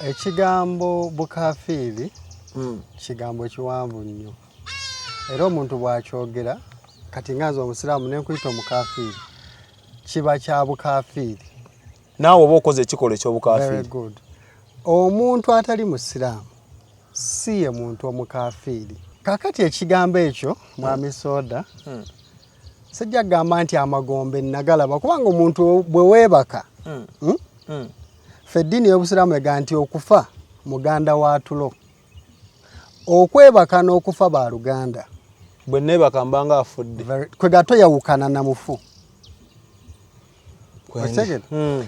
Ekigambo bukafiiri kigambo kiwanvu nnyo. Era omuntu bw'akyogera kati ngaza omusiraamu nenkuyita omukafiiri kiba kya bukafiiri. Naawe oba okoze ekikolwa eky'obukafiiri. Very good. Omuntu atali musiraamu si ye muntu omukafiiri. Kakati ekigambo ekyo mwami Soda sijja kugamba nti Amagombe nagalaba kubanga omuntu bwe weebaka ffe eddiini y'obusiraamu ega nti okufa muganda wa tulo. Okwebaka n'okufa ba Luganda. Bwe neebaka mbanga afudde. Kwe gato yawukana na mufu.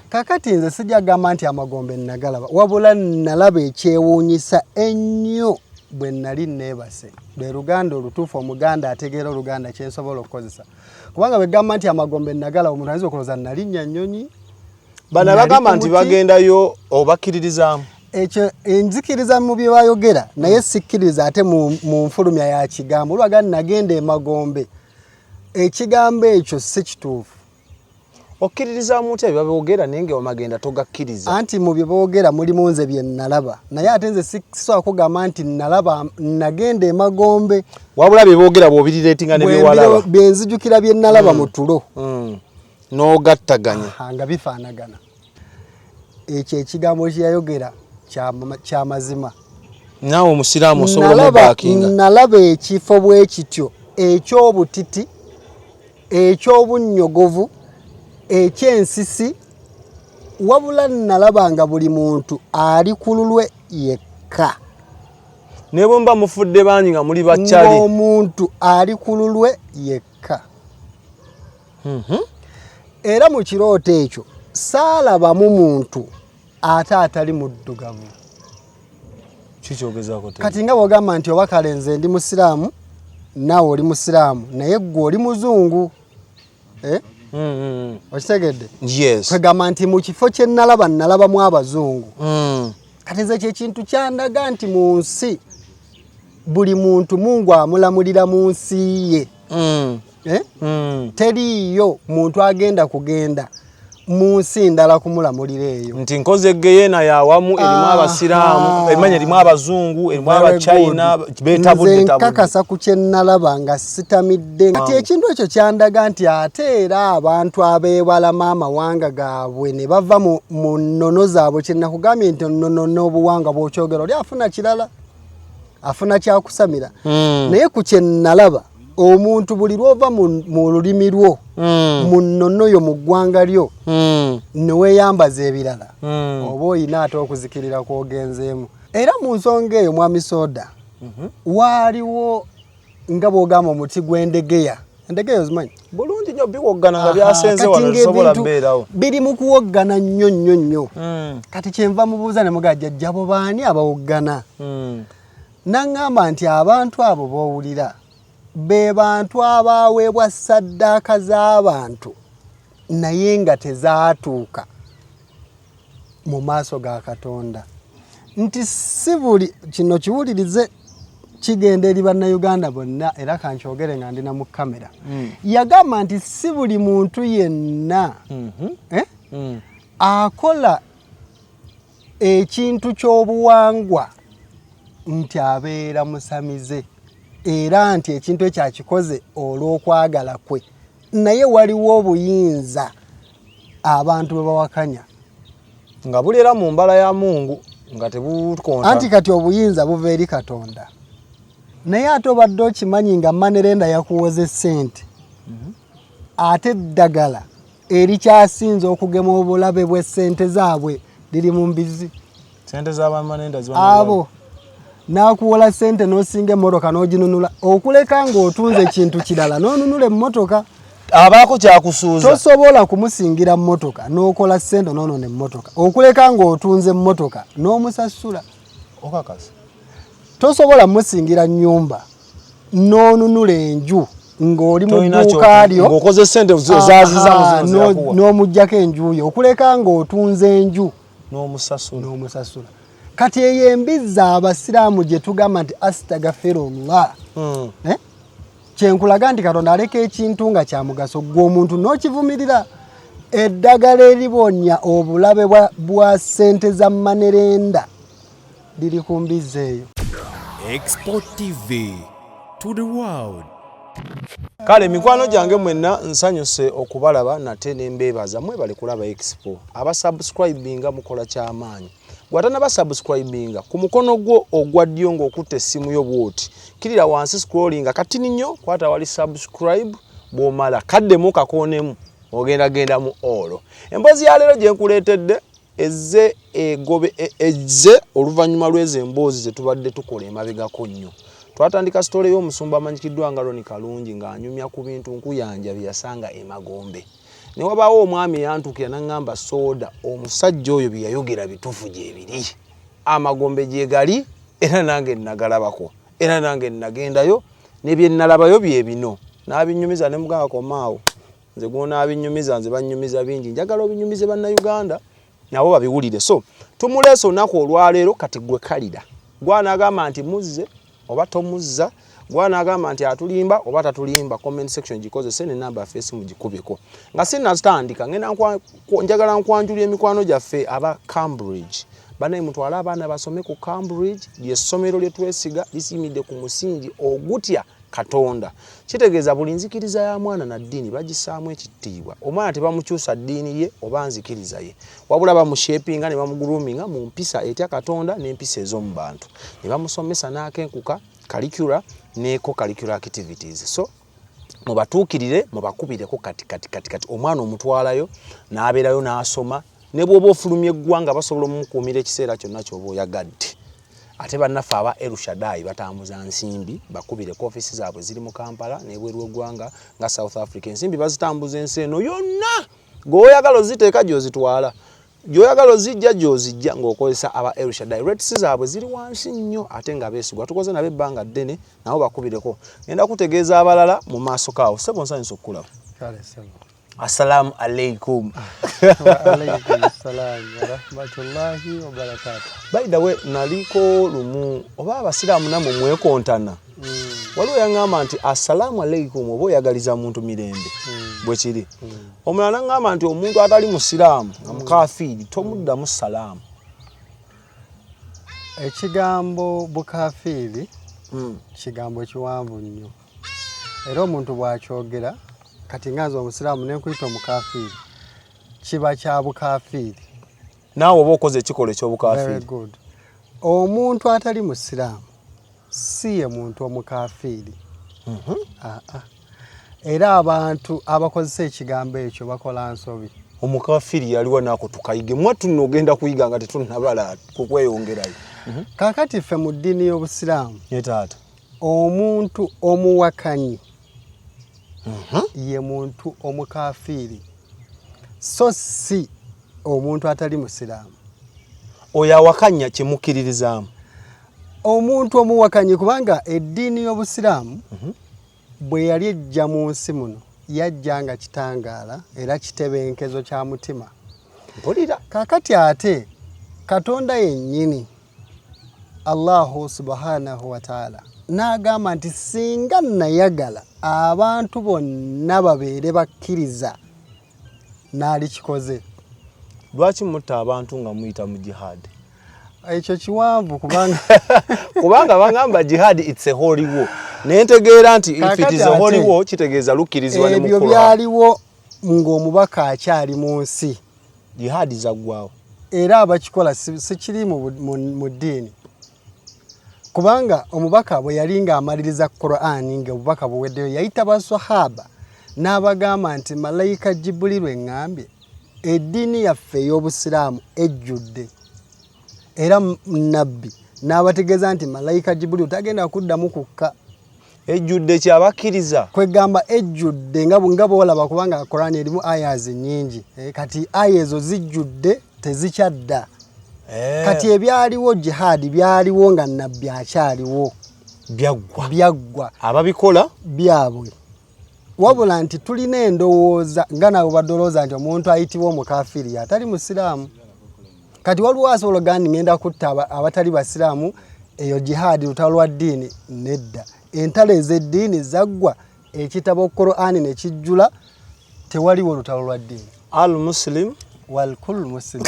Kakati nze sijja kugamba nti Amagombe nagalaba wabula nalaba ekyewuunyisa ennyo bwe nali neebase. Lwe Luganda olutuufu Omuganda ategeera Oluganda kyensobola okukozesa. Kubanga bwe gamba nti Amagombe nagalaba omuntu ayinza okulowooza nalinnya nnyonyi. Bano bagamba nti bagendayo obakkiririzaamu. Ekyo enzikiriza mu bye bayogera naye sikkiriza ate mu nfulumya ya kigambo. Olwaga nagenda Emagombe. Ekigambo ekyo si kituufu. Okkiririzaamu otya bye boogera naye ng'omagenda togakkiriza. Anti mu bye boogera mulimu nze bye nalaba. Naye ate nze sisobola kugamba nti nalaba nagenda Emagombe. Wabula bye boogera bw'obirireetinga ne bye walaba. Bye nzijukira bye nalaba mu tulo. N'ogattaganya. Nga bifaanagana. Ekyo ekigambo kye yayogera kya mazima. Naawe omusiraamu osobola omubaakinga. Nalaba ekifo bwe kityo eky'obutiti, eky'obunnyogovu, eky'ensisi, wabula nalaba nga buli muntu ali ku lulwe yekka. Ne bwe mba mufudde bangi nga muli bakyali. Omuntu ali ku lulwe yekka. Era mu kirooto ekyo saalabamu muntu ate atali muddugavu. Kikyogezaako te. Kati nga bw'ogamba nti oba kale nze ndi musiraamu naawe oli musiraamu naye ggwe oli muzungu. Okitegedde? Yes. Kwegamba nti mu kifo kye nalabamu abazungu. Kati nze kyekintu kyandaga nti mu nsi buli muntu Mungu amulamulira mu nsi ye. Teriiyo muntu agenda kugenda mu nsi ndala kumulamulira eyo. Nti nkoze Geyena yawamu erimu abasiraamu, emanya erimu abazungu, erimu abachina, beetabudde. Nze nkakasa ku kye nalaba nga sitamidde. Kati ekintu ekyo kyandaga nti ate era abantu abeewala amawanga gaabwe ne bava mu nnono zaabwe kye nakugambye nti nnono n'obuwanga bw'okyogera oli afuna kirala, afuna kyakusamira. Naye ku kye nalaba omuntu buli lwova mu lulimi lwo mu nnono yo mu ggwanga lyo ne weeyambaza ebirala oba oyina ate okuzikirira kw'ogenzeemu. Era mu nsonga eyo mwami Soda waaliwo nga bw'ogamba omuti gw'endegeya. Endegeya ozimanyi? Bulungi nnyo biwoggana nga byasenze wano bisobola mbeerawo. Biri mu kuwoggana nnyo nnyo nnyo. Kati kyenva mubuuza ne mugaa jjajjabo baani abawoggana? Naŋŋamba nti abantu abo b'owulira be bantu abaweebwa ssaddaaka z'abantu naye nga tezaatuuka mu maaso ga Katonda. Nti si buli kino kiwulirize kigenda eri bannayuganda bonna era kankyogere nga ndina mu kamera. Yagamba nti si buli muntu yenna akola ekintu ky'obuwangwa nti abeera musamize. Era nti ekintu ekyo akikoze olw'okwagala kwe. Naye waliwo obuyinza abantu bwe bawakanya. Nga buleera mu mbala ya Mungu nga tebukonta. Anti kati obuyinza buva eri Katonda. Naye ate obadde okimanyi nga Manerenda yakuwoze ssente. Ate eddagala erikyasinze okugema obulabe bw'essente zaabwe liri mu mbizi. Ssente z'Abamanenda ziba abo nakuwola ssente n'osinga emmotoka n'oginunula okuleka ng'otunze ekintu kirala n'onunula emmotoka. Abaako kyakusuuza. Tosobola kumusingira mmotoka n'okola ssente n'onoona emmotoka. Okuleka ng'otunze emmotoka n'omusasula. Okakasa. Tosobola musingira nnyumba n'onunula enju ng'oli mu dduuka lyo ng'okoze ssente zaaziza n'omuggyako enju yo. Okuleka ng'otunze enju n'omusasula. Kati eyo embizza abasiraamu gye tugamba nti astagfirullah. Kyenkulaga nti Katonda aleka ekintu nga kya mugaso gwe omuntu n'okivumirira. Eddagala eribonya obulabe bwa ssente za Manerenda liri ku mbizzi eyo. xpotv to the world. Kale mikwano gyange mwenna nsanyuse okubalaba nate nembeebaza mwebale kulaba expo. Abasubscribinga mukola kyamaanyi. Gwatana basubscribinga ku mukono gwo ogwa ddyo ng'okutte essimu yo bw'oti. Kirira wansi scrollinga katini nnyo kwata wali subscribe bw'omala kaddemu kakoonemu ogenda mu olo. Emboozi ya leero gye nkuleetedde ezze oluvannyuma lw'ezo emboozi ze tubadde tukola emabegako nnyo. Twatandika story y'omusumba amanyikiddwa nga Loni Kalungi ng'anyumya ku bintu nkuyanja bye yasanga Emagombe. Ne wabaawo omwami yantukira n'angamba soda omusajja oyo bye yayogera bituufu gye biri. Amagombe gye gali era nange nagalabako. Era nange nagendayo ne bye nalabayo bye bino. N'abinyumiza ne mugamba komaawo. Nze gwona abinyumiza nze banyumiza bingi. Njagala obinyumize bannayuganda nabo babiwulire. So tumuleese olunaku olwaleero kati gwe kalira. Gwanagamba nti muzze oba tomuzza, gwanagamba nti atulimba oba tatulimba. Comment section gikozese ne namba Facebook gikubeko. Nga sinatandika njagala nkwanjulira emikwano gyaffe aba Cambridge. Banaye mutwala abaana basome ku Cambridge, ly'essomero lye twesiga lisimidde ku musingi ogutya Katonda. Kitegeeza buli nzikiriza ya mwana na ddiini bagisaamu ekitiibwa. Omwana tebamukyusa ddiini ye oba nzikiriza ye. Wabula bamushapinga ne bamuguluminga mu mpisa etya Katonda n'empisa ez'omu bantu. Ne bamusomesa n'akenkuka curricular n'eko curricular activities. So mubatuukirire mubakubireko kati omwana omutwalayo n'abeerayo n'asoma ne bw'oba ofulumya eggwanga basobola omukuumira ekiseera kyonna ky'oba oyagadde. Ate bannaffe aba Erushadai batambuza nsimbi bakubire ku office zaabwe ziri mu Kampala n'ebweru w'eggwanga nga South Africa. Ensimbi bazitambuza ensi eno yonna ng'oyagala oziteeka gy'ozitwala, gy'oyagala ozijja gy'ozijja ng'okozesa aba Erushadai. Rates zaabwe ziri wansi nnyo ate nga beesigwa. Tukoze nabo ebbanga ddene nabo bakubireko. Ngenda kutegeeza abalala mu maaso kaawo. Ssebo nsanyusa okukulaba. Kale ssebo. Assalamu alaikum. Wa alaikum assalam wa rahmatullahi wa barakatuh. By the way, naliko lumu oba abasiraamu namwe mwekontana. Waliwo yangamba nti assalamu alaikum oba oyagaliza muntu mirembe. Bwe kiri. Omulala ngamba nti omuntu atali musiraamu nga mukafiri tomuddamu salaamu. Ekigambo bukafiri kigambo kiwanvu nnyo. Era omuntu bw'akyogera kati ngazi omusiraamu nenkuyita omukafiri kiba kya bukafiri. Naawe oba okoze ekikolo eky'obukafiri. Very good. Omuntu atali musiraamu si ye muntu omukafiri. Era abantu abakozesa ekigambo ekyo bakola nsobi. Omukafiri yaliwo naako tukayige mwattu nno ogenda kuyiga nga tetunnabala kukweyongerayo. Kaakati ffe mu ddiini y'obusiraamu taata omuntu omuwakanyi ye muntu omukafiri, so si omuntu atali musiraamu. Oyo awakanya kimukkiririzaamu. Omuntu omuwakanyi kubanga eddiini y'obusiraamu bwe yali ejja mu nsi muno yajja nga kitangaala era kitebenkezo kya mutima. Mpulira. Kaakati ate Katonda yennyini Allahu subhanahu wa ta'ala n'agamba nti singa nayagala abantu bonna babeere bakkiriza n'alikikoze. Lwaki mutta abantu nga muyita mu jihad? Ekyo kiwanvu kubanga bagamba jihad it's a holy war. Nentegeera nti if it is a holy war kitegeeza lukkirizibwa ne mu Quran. Ebyo byaliwo ng'omubaka akyali mu nsi. Jihad zaggwawo. Era abakikola si kiri mu ddiini. Kubanga omubaka bwe yali ng'amaliriza Qur'an ng'obubaka buweddeyo yayita baswahaba n'abagamba nti malayika Jibuliru eŋŋambye eddiini yaffe ey'obusiraamu ejjudde. Era nabbi n'abategeeza nti malayika Jibuliru tagenda kuddamu kukka. Ejjudde kyabakkiriza. Kwegamba ejjudde nga boolaba kubanga Qur'an erimu ayaz nnyingi. Kati aya ezo zijjudde tezikyadda. Kati ebyaliwo jihad byaliwo nga nabbi akyaliwo. Byaggwa. Ababikola byabwe. Wabula nti tulina endowooza nga nabo badolooza nti omuntu ayitibwa omukafiri atali musiraamu. Kati waliwo asobola gandi ngenda kutta abatali basiraamu eyo jihad lutalo lwa ddiini nedda. Entalo ez'eddiini zaggwa ekitabo Qur'an ne kijjula tewaliwo lutalo lwa ddiini. Al Muslim wal kullu muslim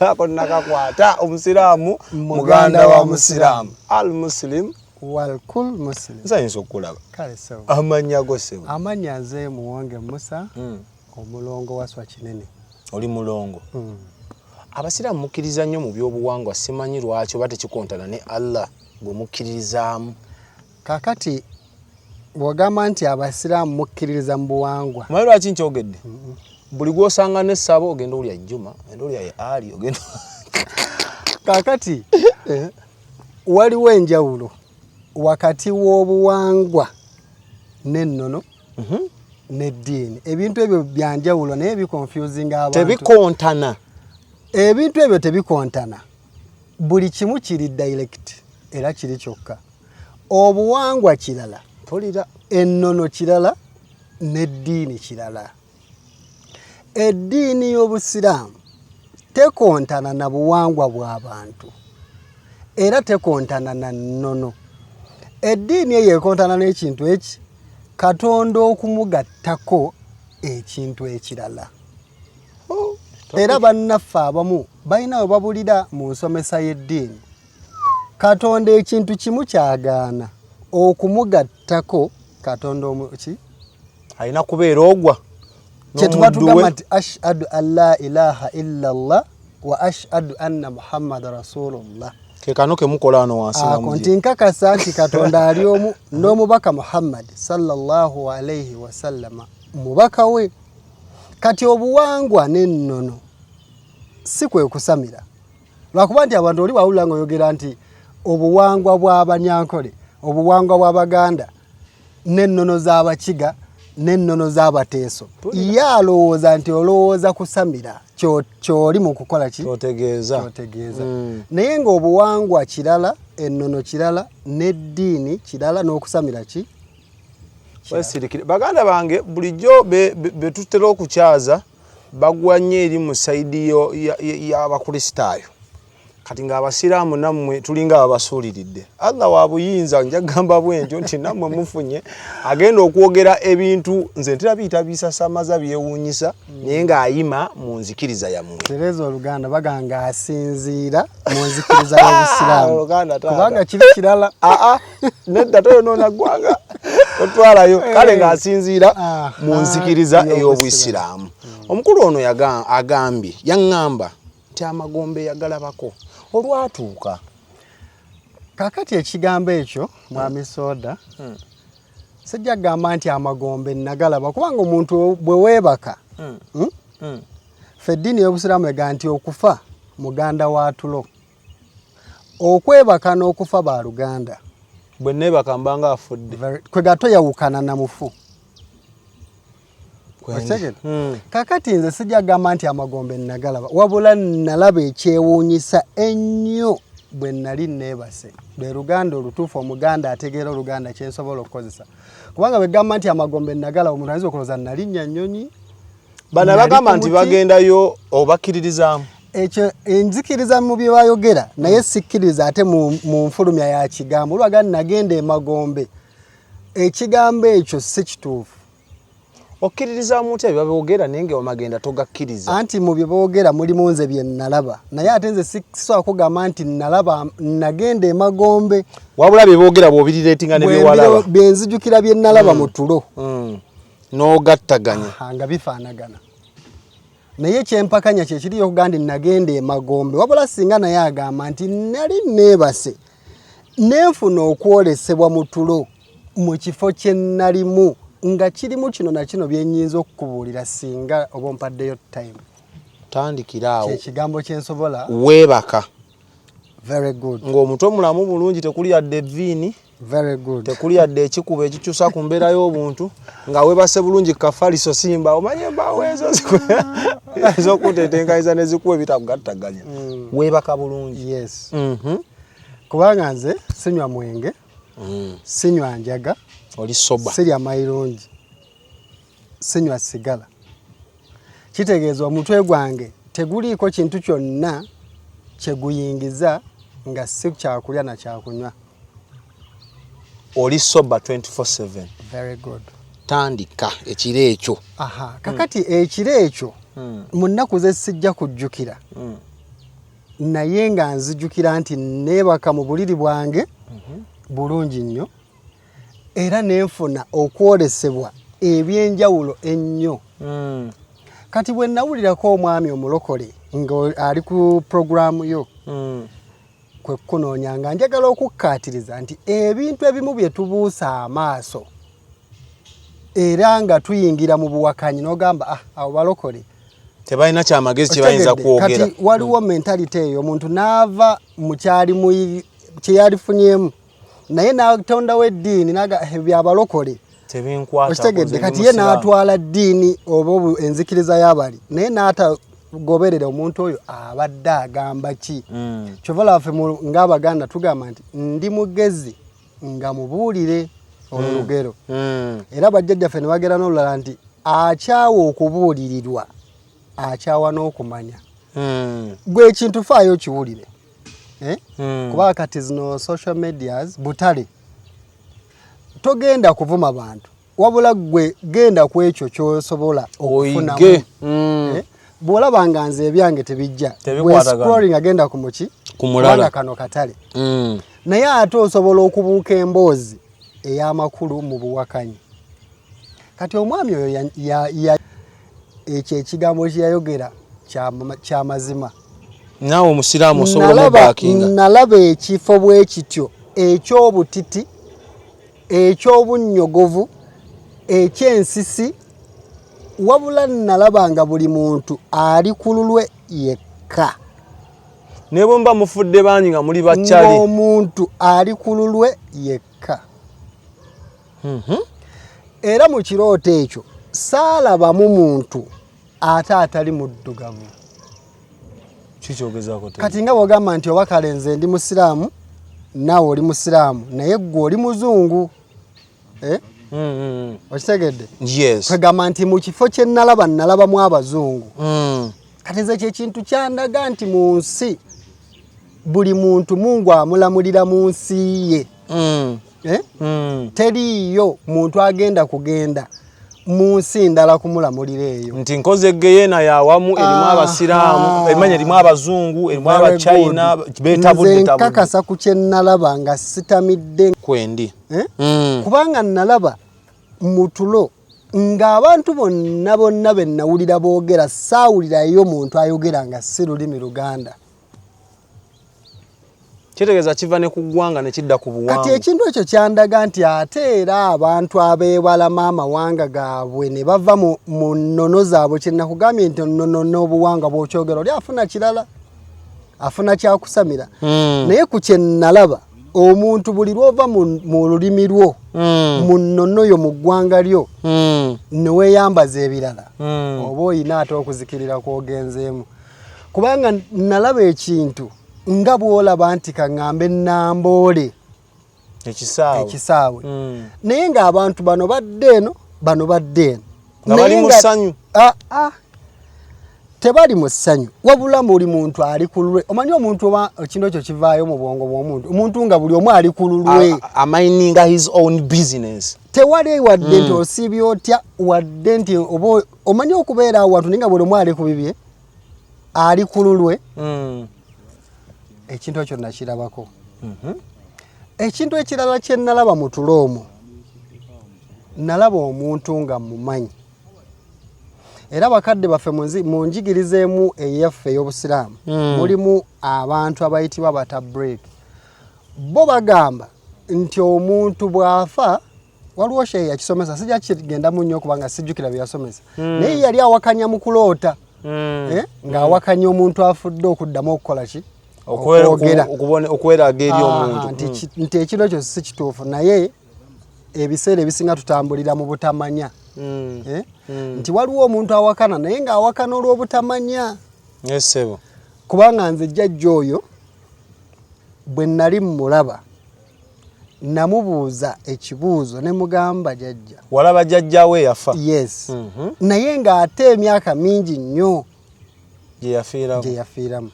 akonna kakwata omusiraamu muganda wa musiraamu al muslim wal kullu muslim nsanyusa okulaba kale so amanya gosebo amanya nze Muwonge Musa Omulongo Waswa kinene oli mulongo abasiraamu mukkiriza nnyo mu byobuwangwa simanyi lwaki oba tekikontana ne Allah gwe mukkiririzaamu kakati bw'ogamba nti abasiraamu mukkiririza mu buwangwa omanyi lwaki nkyogedde buli gw'osanga n'essabo ogenda olya Juma ogenda olya Ali ogenda kakati waliwo enjawulo wakati w'obuwangwa n'ennono n'eddiini ebintu ebyo byanjawulo naye bikonfuzinga abantu tebikontana ebintu ebyo tebikontana buli kimu kiri direct era kiri kyokka obuwangwa kirala polira ennono kirala n'eddiini kirala eddiini y'obusiraamu tekontana na buwangwa bw'abantu era tekontana na nnono eddiini eyo ekontana n'ekintu eki Katonda okumugattako ekintu ekirala era bannaffe abamu balina we babulira mu nsomesa y'eddiini Katonda ekintu kimu kyagaana okumugattako Katonda omuki alina kubeera ogwa kyetuba tugamba nti ashhadu an la ilaha illa Allah wa ashhadu anna Muhammada rasulullah ke kano ke mukola ano wansi namuje nti nkakasa nti Katonda ali omu n'omubaka Muhammad sallallahu alayhi wa sallama mubaka we kati obuwangwa n'ennono si kwe kusamira lwakuba nti abantu oli bawulira ng'oyogera nti obuwangwa bw'Abanyankole obuwangwa bw'Abaganda n'ennono z'Abakiga n'ennono z'Abateeso ye alowooza nti olowooza kusamira ky'oli mu kukola ki kyotegeeza naye ng'obuwangwa kirala ennono kirala n'eddiini kirala n'okusamira ki wesirikire baganda bange bulijjo betutera okukyaza bagwa nnyo eri mu saidi y'abakristaayo kati ng'abasiraamu nammwe tulinga ababasuuliridde Allah wa buyinza njagamba bwentyo nti nammwe mufunye agenda okwogera ebintu nze ntera biyita bisasamaza byewuunyisa naye ng'ayima mu nzikiriza yammwe tereza oluganda baganga asinziira mu nzikiriza y'obusiraamu kubanga kiri kirala nedda toyonoona ggwanga otwalayo kale ng'asinziira mu nzikiriza ey'obusiraamu omukulu ono agambye yaŋŋamba nti Amagombe yagalabako olwatuuka kakati ekigambo ekyo mwami Soda sijja kugamba nti Amagombe nagalaba kubanga omuntu bwe weebaka ffe eddiini y'obusiraamu ega nti okufa muganda wa tulo okwebaka n'okufa ba luganda bwe neebaka mbanga afudde kwe gato yawukana na mufu kakati nze sijja kugamba nti Amagombe nagalaba wabula nalaba ekyewuunyisa ennyo bwe nali neebase lwe luganda olutuufu omuganda ategeera oluganda kyensobola okukozesa kubanga bwe gamba nti Amagombe nagalaba omuntu ayinza okulowooza nalinnya nnyonyi bano bagamba nti bagendayo obakkiririzaamu ekyo enzikiriza mu bye bayogera naye sikkiriza ate mu nfulumya ya kigambo olwagamba nagenda Emagombe ekigambo ekyo si kituufu okkiririzaamu otya bye baboogera naye ng'omagenda togakkiriza anti mu bye boogera mulimu nze bye nalaba naye ate nze sisobola kugamba nti nalaba nagenda Emagombe wabula bye boogera bw'obirireetinga ne byewalaba bye nzijukira bye nalaba mu tulo n'ogattaganya nga bifaanagana naye kyempakanya kye kiri okugamba nti nagenda Emagombe wabula singa naye agamba nti nali neebase nenfuna okwolesebwa mu tulo mu kifo kye nalimu nga kirimu kino na kino byennyinza okukubuulira singa oba ompaddeyo time tandikira awo kyekigambo kyensobola weebaka very good ng'omutwe mulamu bulungi tekuli yadde viini very good tekuli yadde ekikuba ekikyusa ku mbeera y'obuntu nga weebase bulungi kafaliso simba omanye embaawo ezo ez'okutetenkaniza ne zikuwa ebitakugattaganya weebaka bulungi yes kubanga nze sinywa mwenge sinywa njaga oli soba sirya mayirungi sinywa sigala kitegeeza omutwe gwange teguliiko kintu kyonna kyeguyingiza nga si kyakulya na kyakunywa oli soba 24/7 very good tandika ekiro ekyo kakati ekiro ekyo mu nnaku ze sijja kujjukira naye nga nzijjukira nti neebaka mu buliri bwange bulungi nnyo era nenfuna okwolesebwa ebyenjawulo ennyo kati bwe nawulirako omwami omulokole nga ali ku programu yo kwe kunoonya nga njagala okukkaatiriza nti ebintu ebimu bye tubuusa amaaso era nga tuyingira mu buwakanyi n'ogamba abo balokole tebalina kyamagezi kye bayinza kwogera. Kati waliwo mentality eyo omuntu n'ava mu kyali kye yalifunyemu naye n'atondawo eddiini byabalokole tebinkwata. Kati ye n'atwala ddiini oba enzikiriza y'abali naye n'atagoberera omuntu oyo abadde agamba ki. Kyova laffe ng'Abaganda tugamba nti ndi mugezi nga mubuulire olugero. Era bajjajjaffe ne bagera n'olulala nti akyawa okubuulirirwa akyawa n'okumanya. Gwe ekintu faayo kiwulire. Kuba kati zino social medias butale togenda kuvuma bantu wabula gwe genda ku ekyo ky'osobola okufunamu. Bw'olaba nga nze ebyange tebijja gwe scrolling agenda ku muki kubanga kano katale. Naye ate osobola okubuuka emboozi ey'amakulu mu buwakanyi. Kati omwami oyo ekyo ekigambo kye yayogera kya mazima. Naawe omusiraamu osobola okubaakinga. Nalaba ekifo bwe kityo eky'obutiti eky'obunnyogovu eky'ensisi wabula nalaba nga buli muntu ali ku lulwe yekka. Ne bwe mba mufudde bangi nga muli bakyali omuntu ali ku lulwe yekka. Era mu kirooto ekyo saalabamu muntu ate atali muddugavu. Kati nga bw'ogamba nti oba kale nze ndi musiraamu naawe oli musiraamu naye gwe oli muzungu. Okitegedde? Yes. Kwegamba nti mu kifo kye nalabamu abazungu. Kati nze ky'ekintu kyandaga nti mu nsi buli muntu Mungu amulamulira mu nsi ye. Teriiyo muntu agenda kugenda mu nsi ndala kumulamulira eyo. Nti nkoze geyeena yawamu erimu abasiraamu emanya erimu abazungu erimu abachina beetabudde nze nkakasa ku kye nalaba nga sitamidde kwendi. Kubanga nalaba mu tulo ng'abantu bonna be nawulira boogera saawulirayo muntu ayogera nga si lulimi Luganda. Kitegeeza kiva ne ku ggwanga ne kidda ku buwangwa. Kati ekintu ekyo kyandaga nti ate era abantu abeewala amawanga gaabwe ne bava mu nnono zaabwe kye nakugambye nti nnono n'obuwangwa bw'okyogera oli afuna kirala afuna kyakusamira. Naye ku kye nalaba omuntu buli lw'ova mu lulimi lwo mu nnono yo mu ggwanga lyo ne weeyambaza ebirala oba oyina ate okuzikirira kw'ogenzeemu. Kubanga nalaba ekintu nga bw'olaba nti kaŋŋambe Namboole ekisaawe naye ng'abantu bano badde eno nga bali mu ssanyu. Tebali mu ssanyu wabula buli muntu ali ku lulwe. Omanyi omuntu oba ekintu ekyo kivaayo mu bwongo bw'omuntu omuntu nga buli omu ali ku lulwe minding his own business. Tewali wadde nti osiibye otya wadde nti oba omanyi okubeera awo watu naye nga buli omu ali ku bibye ali ku lulwe. Ekintu ekyo nakirabako. Ekintu ekirala kye nalaba mu tulo omwo nalaba omuntu nga mumanyi era bakadde baffe mu njigirizeemu eyaffe ey'obusiraamu mulimu abantu abayitibwa batabreak. Bo bagamba nti omuntu bw'afa waliwo shehe yakisomesa sijja kigenda mu nnyo kubanga sijjukira bye yasomesa naye yali awakanya mu kuloota ng'awakanya omuntu afudde okuddamu okukola ki okweraga eri omuntu nti ekiro ekyo si kituufu naye ebiseera ebisinga tutambulira mu butamanya. Nti waliwo omuntu awakana naye ng'awakana olw'obutamanya. Yesebo. Kubanga nze jjajja oyo bwe nali mmulaba namubuuza ekibuuzo ne mugamba jjajja. Walaba jjajja we yafa? Yes. Naye ng'ate emyaka mingi nnyo gye yafiiramu.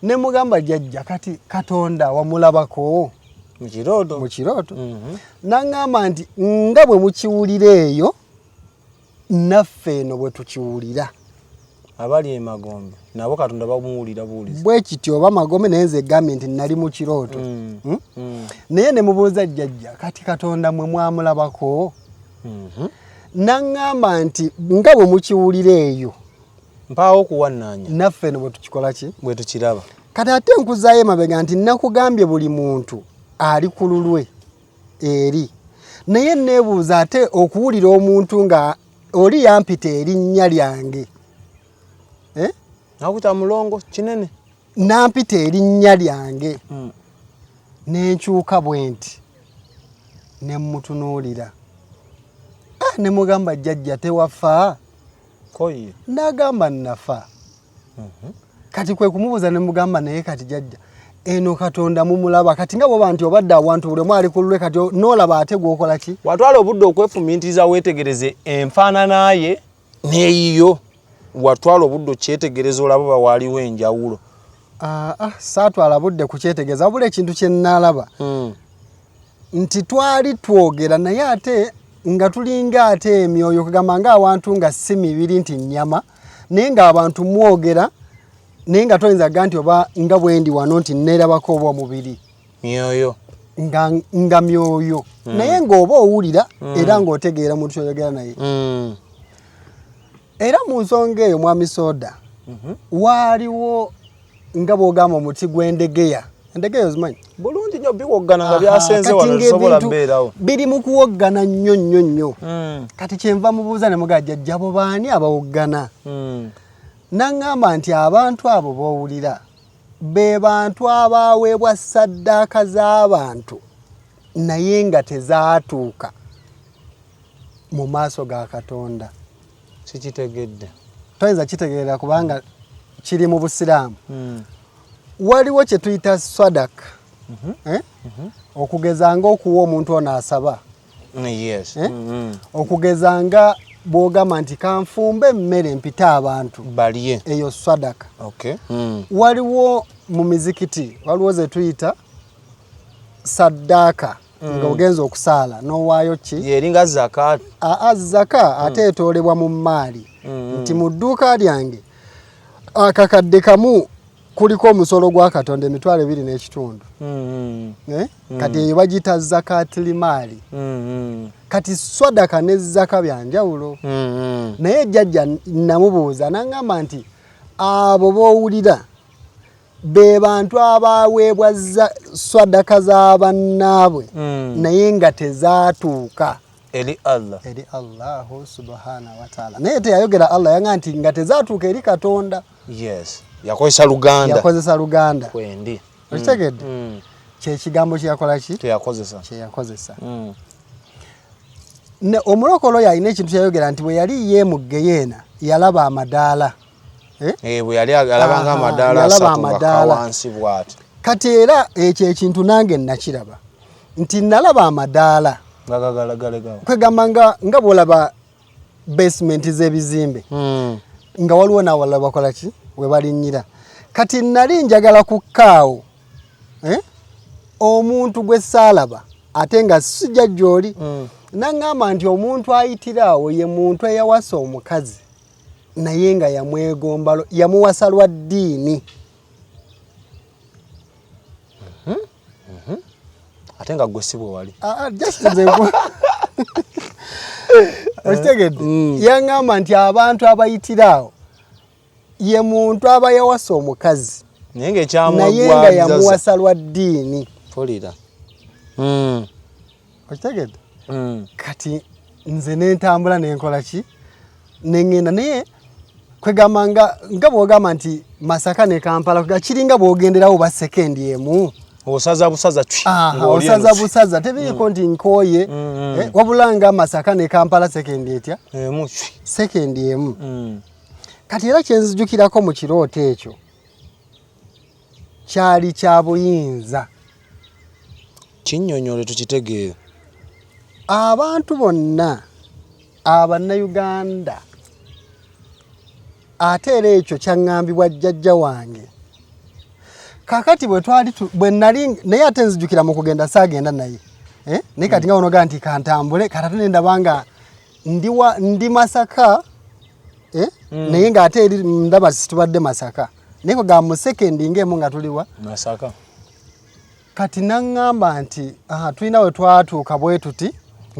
Ne mugamba jjajja kati Katonda wamulabako mu kirooto. N'aŋŋamba nti nga bwe mukiwulira eyo naffe eno bwe tukiwulira. abali Emagombe nabo Katonda bamuwulira buulizi bwe kityo oba Magombe naye nze egambye nti nali mu kirooto naye ne mubuuza jjajja kati Katonda mwe mwamulabako naŋŋamba nti nga bwe mukiwulira eyo mpaawo okuwannanya naffe ne bwe tukikola ki bwe tukiraba kati ate nkuzaayo emabega nti nakugambye buli muntu ali ku lulwe eri naye neebuuza ate okuwulira omuntu nga oli yampita erinnya lyange nakuta mulongo kinene nampita erinnya lyange nenkyuka bwe nti ne mutunuulira ne mugamba jjajja tewafa koye nagamba nafa kati kwe kumubuuza ne mugamba naye kati jjajja eno Katonda mumulaba kati nga bwoba nti obadde awantu buli mwali ku lulwe kati noolaba ate gwokola ki watwala obudde okwefumintiriza weetegereze enfaanana ye neeyiyo watwala obudde okyetegereza olaba bawaaliwo enjawulo saatwala budde kukyetegereza wabula ekintu kye nnaalaba nti twali twogera naye ate nga tulinga ate emyoyo kugamba ng'awantu nga si mibiri nti nnyama naye ng'abantu mwogera naye nga toyinza ga nti oba nga bwendi wano nti neerabako oba omubiri myoyo nga myoyo naye ng'oba owulira era ng'otegeera muntu kyoyogera naye era mu nsonga eyo mwami Soda waaliwo nga bw'ogamba omuti gw'endegeya endegeya ozimanyi bulungi nnyo biwoggana nga byasenze wano bisobola mbeerawo biri mu kuwoggana nnyo nnyo nnyo kati kyenva mubuuza ne mugaa jjajja abo baani abawoggana naŋŋamba nti abantu abo b'owulira be bantu abaweebwa ssaddaaka z'abantu naye nga tezaatuuka mu maaso ga Katonda sikitegedde toyinza kitegeera kubanga kiri mu Busiraamu waliwo kye tuyita sadaka okugeza nga okuwa omuntu ono asaba okugeza nga bw'ogamba nti kanfumbe emmere mpite abantu balye eyo sadaka waliwo mu mizikiti waliwo ze tuyita saddaaka nga ogenza okusaala n'owaayo ki yeringa zaka zaka ate etoolebwa mu maali nti mu dduuka lyange akakadde kamu kuliko omusolo gwa Katonda emitwalo 2.5 kati eyo bagiyita zakati maali kati sadaka ne zaka byanjawulo naye jjajja namubuuza naŋŋamba nti abo b'owulira be bantu abaweebwa sadaka z'abannaabwe naye nga tezaatuuka eri Allahu subhanahu wa ta'ala naye teyayogera Allah yaŋŋamba nti nga tezaatuuka eri Katonda yakozesa Luganda kwendi okitegedde kyekigambo kyeyakola ki kyeyakozesa omulokole oyo alina ekintu kyayogera nti bwe yali ye mu Geyeena yalaba amadaala bwe yali alabanga amadaala asatu nga wansi bw'ati kati era ekyo ekintu nange nakiraba nti nalaba amadaala kwegamba nga bw'olaba basement z'ebizimbe nga waliwo n'awalala bakola ki we balinnyira kati nali njagala kukkaawo omuntu gwe saalaba ate nga sijja gy'oli naŋŋamba nti omuntu ayitiraawo ye muntu eyawasa omukazi naye nga yamwegomba yamuwasa lwa ddiini ate nga gwe si bwe wali okitegedde yaŋŋamba nti abantu abayitiraawo ye muntu aba yawasa omukazi naye nga yamuwasa lwa ddiini okitegedde kati nze nentambula nenkola ki neŋŋenda naye kwegamba nga bw'ogamba nti Masaka ne Kampala kiringa bw'ogenderawo ba sekendi emu osaza busaza tebiriko nti nkooye wabula nga Masaka ne Kampala sekendi etya sekendi emu kati era kyenzijukirako mu kirooto ekyo kyali kya buyinza kinnyonnyole tukitegeere abantu bonna Abannayuganda ate era ekyo kyaŋŋambibwa jjajja wange kakati bwe nali naye ate nzijukira mu kugenda saagenda naye naye kati nga wonoga nti kantambule kati ate nendaba nga ndi Masaka naye ng'ate eri ndaba situbadde Masaka naye kugamba mu sekendi ng'emu nga tuliwa Masaka kati naŋŋamba nti tulina we twatuuka bwe tuti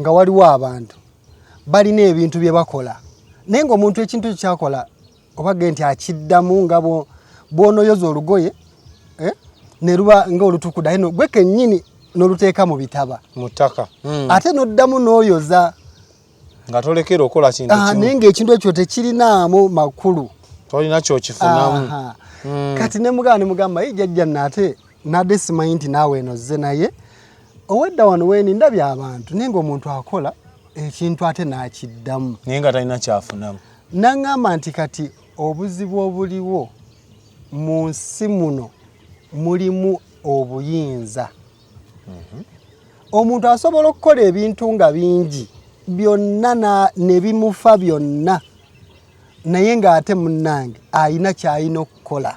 nga waliwo abantu balina ebintu bye bakola naye ng'omuntu ekintu ekyo kyakola obage nti akiddamu nga bw'onoyoza olugoye ne luba ng'olutukudde no gwe kennyini n'oluteeka mu bitaba mu ttaka ate n'oddamu n'oyoza nga tolekera okola kintu kimu naye ng'ekintu ekyo tekirinaamu makulu tolina kyokifunamu kati ne mugamba jjajja nate nadde simanyi nti naawe enozze naye owedda wano weeni ndabye abantu naye ng'omuntu akola ekintu ate n'akiddamu naye nga talina kyafunamu naŋŋamba nti kati obuzibu obuliwo mu nsi muno mulimu obuyinza omuntu asobola okukola ebintu nga bingi byonna ne bimufa byonna naye ng'ate munnange ayina ky'alina okukola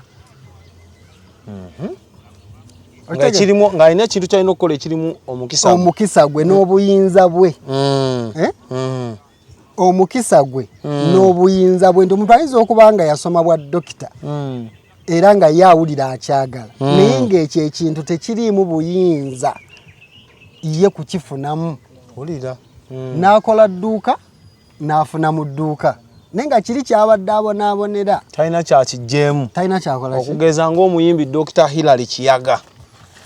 ng'alina ekintu ky'alina okukola ekirimu omukisa gwe n'obuyinza bwe omukisa gwe n'obuyinza bwe nti omuntu ayinza okuba nga yasoma bwa dokita era nga ye awulira akyagala naye ng'ekyo ekintu tekiriimu buyinza ye kukifunamu n'akola dduuka n'afuna mu dduuka naye nga kiri kyabadde abonaabonera talina kyakijjeemu talina kyakola okugeza ng'omuyimbi Dr. Hilary Kiyaga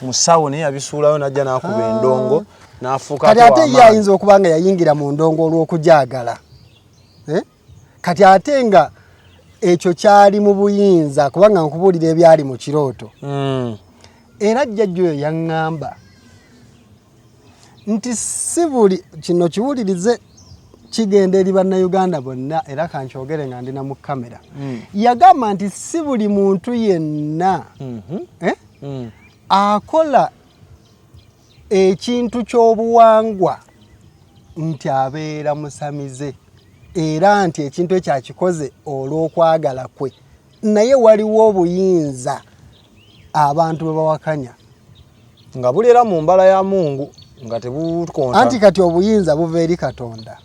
musawo naye yabisuulayo n'ajja n'akuba endongo n'afuuka kati ate ye ayinza okuba nga yayingira mu ndongo olw'okujagala kati ate nga ekyo kyali mu buyinza kubanga nkubuulira ebyali mu kirooto era jjajja oyo yaŋŋamba nti si buli kino kiwulirize kigenda eri bannayuganda bonna era kankyogere nga ndina mu kamera yagamba nti si buli muntu yenna akola ekintu ky'obuwangwa nti abeera musamize era nti ekintu ekyo akikoze olw'okwagala kwe naye waliwo obuyinza abantu bwe bawakanya nga buleera mu mbala ya Mungu nga tebukonta anti kati obuyinza buva eri Katonda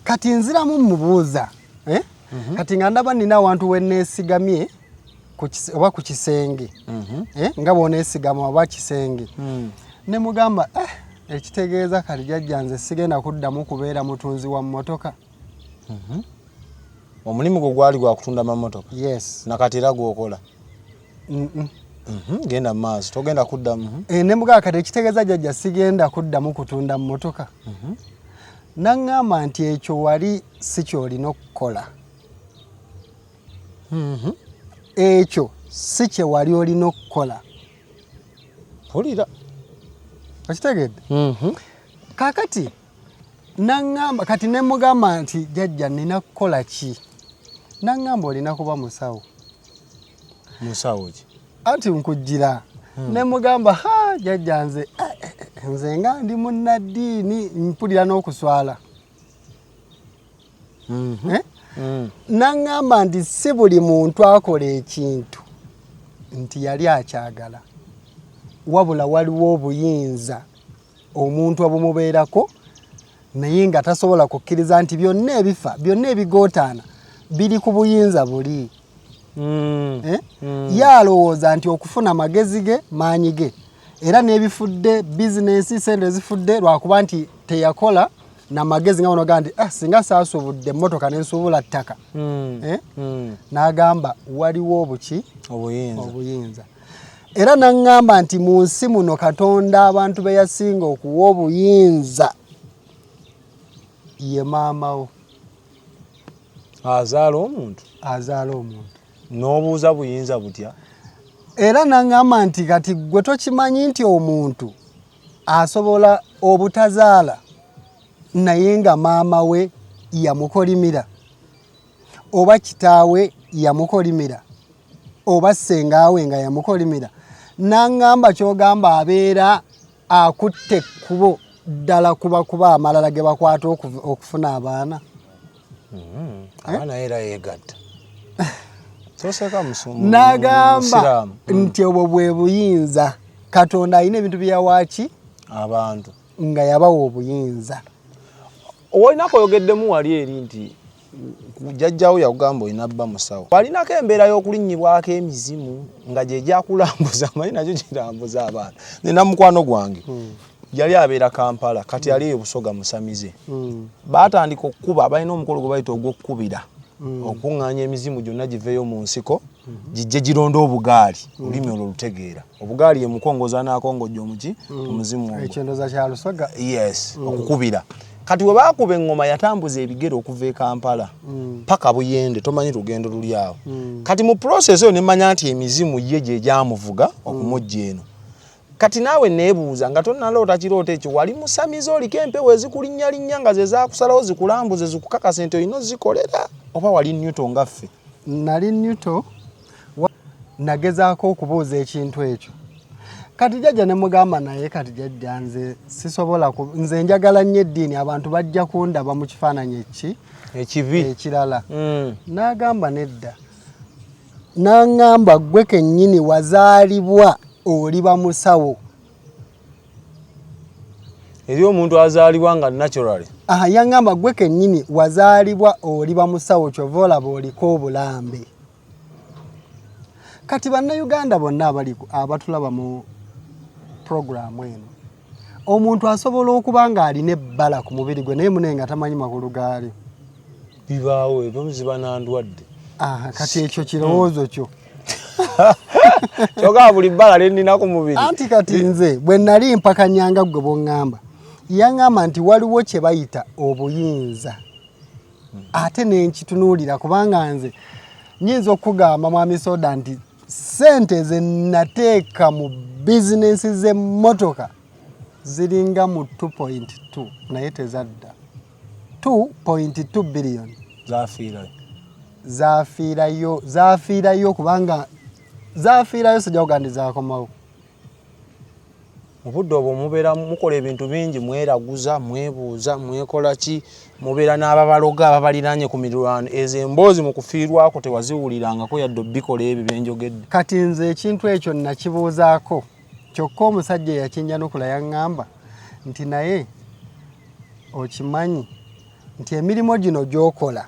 kati nziramu mubuuza kati nga ndaba nina awantu we neesigamye oba ku kisenge nga bw'oneesigama oba kisenge ne mugamba ekitegeeza kati jjajja nze sigenda kuddamu kubeera mutunzi wa mmotoka omulimu gwo gwali gwa kutunda mamotoka yes nakati era gwokola genda mu maaso togenda kuddamu ne mugamba kati ekitegeeza jjajja sigenda kuddamu kutunda mmotoka naŋŋamba nti ekyo wali si kyolina okukola ekyo si kye wali olina okukola pulira okitegedde kaakati naŋŋamba kati ne mugamba nti jjajja nina kukola ki naŋŋamba olina kuba musawo ki anti nkujjira ne mugamba jjajja nze nga ndi munnaddiini mpulira n'okuswala naŋŋamba nti si buli muntu akola ekintu nti yali akyagala wabula waliwo obuyinza omuntu obumubeerako naye nga tasobola kukkiriza nti byonna ebifa byonna ebigootaana biri ku buyinza buli ye alowooza nti okufuna magezi ge maanyi ge era n'ebifudde bizinensi sente ezifudde lwakuba nti teyakola na magezi nga onoga nti singa saasubudde emmotoka n'ensuubula ttaka n'agamba waliwo obuyinza era naŋŋamba nti mu nsi muno Katonda abantu be yasinga okuwa obuyinza ye maamawo azaala omuntu n'obuuza buyinza butya era naŋŋamba nti kati gwe tokimanyi nti omuntu asobola obutazaala naye nga maama we yamukolimira oba kitaawe yamukolimira oba ssengawe nga yamukolimira naŋŋamba ky'ogamba abeera akutte ekkubo ddala kuba amalala ge bakwata okufuna abaana abaana era yeegatta n'agamba nti obwo bwe buyinza Katonda alina ebintu bye yawaki abantu nga yabawa obuyinza Olinako oyogeddemu wali eri nti jjajjawo yakugamba olinabba musawo. Walinako embeera y'okulinnyibwako emizimu nga gye gyakulambuza manyi nakyo kirambuza abaana. Nina mukwano gwange yali abeera Kampala kati yali ebusoga musamize. Baatandika okukuba balina omukolo gwe bayita ogw'okkubira okuŋŋaanya emizimu gyonna giveeyo mu nsiko gijje gironda obugaali olulimi olwo lutegeera. Obugaali ye mukongoza n'akongojja omuki omuzimu ogwo. Ekyendoza kya lusoga. Yes, okukubira. Kati we baakuba eŋŋoma yatambuza ebigere okuva e Kampala paka Buyende tomanyi lugendo luli awo. Kati mu process eyo ne mmanya nti emizimu ye gye gyamuvuga okumujja eno. Kati naawe neebuuza nga tonnaloota kiroota ekyo wali musamize oliko empewo ezikulinnya nga ze zaakusalawo zikulambuze zikukakasa nti olina ozikolera oba wali Newton nga ffe? Nali Newton nagezaako okubuuza ekintu ekyo. Kati jjajja ne mugamba naye kati jjajja nze sisobola nze njagala nnyo eddiini abantu bajja kundaba mu kifaananyi ekibi ekirala. N'agamba nedda. N'aŋŋamba ggwe kennyini wazaalibwa oliba musawo. Eri omuntu azaalibwa nga naturally. Yaŋŋamba ggwe kennyini wazaalibwa oliba musawo kyova olaba oliko obulambe. Kati bannayuganda bonna abatulaba mu programu eno omuntu asobola okuba nga alina ebbala ku mubiri gwe naye munenga tamanyi makulu gaali. Bibaawo ebyo ziba nandwadde. Kati ekyo kirowoozo kyo. Kyoga buli bbala lennina ku mubiri. Anti kati nze bwe nali mpakanyanga ggwe bw'oŋŋamba yaŋŋamba nti waliwo kye bayita obuyinza. Ate ne nkitunuulira kubanga nze nyinza okugamba mwami Soda nti ssente ze nateeka mu bizinensi z'emmotoka ziringa mu 2.2 naye tezadda. 2.2 billion zaafiirayo kubanga zaafiirayo sijja kugandi zaakomawo. Mu budde obwo mubeera mukola ebintu bingi mweraguza mwebuuza mwekola ki mubeera n'ababaloga ababaliraanye ku miriraano ezo emboozi mu kufiirwako tewaziwulirangako yadde bikola ebyo bye njogedde. Kati nze ekintu ekyo nakibuuzaako kyokka omusajja eyakinjanukula yaŋŋamba nti naye okimanyi nti emirimu gino gy'okola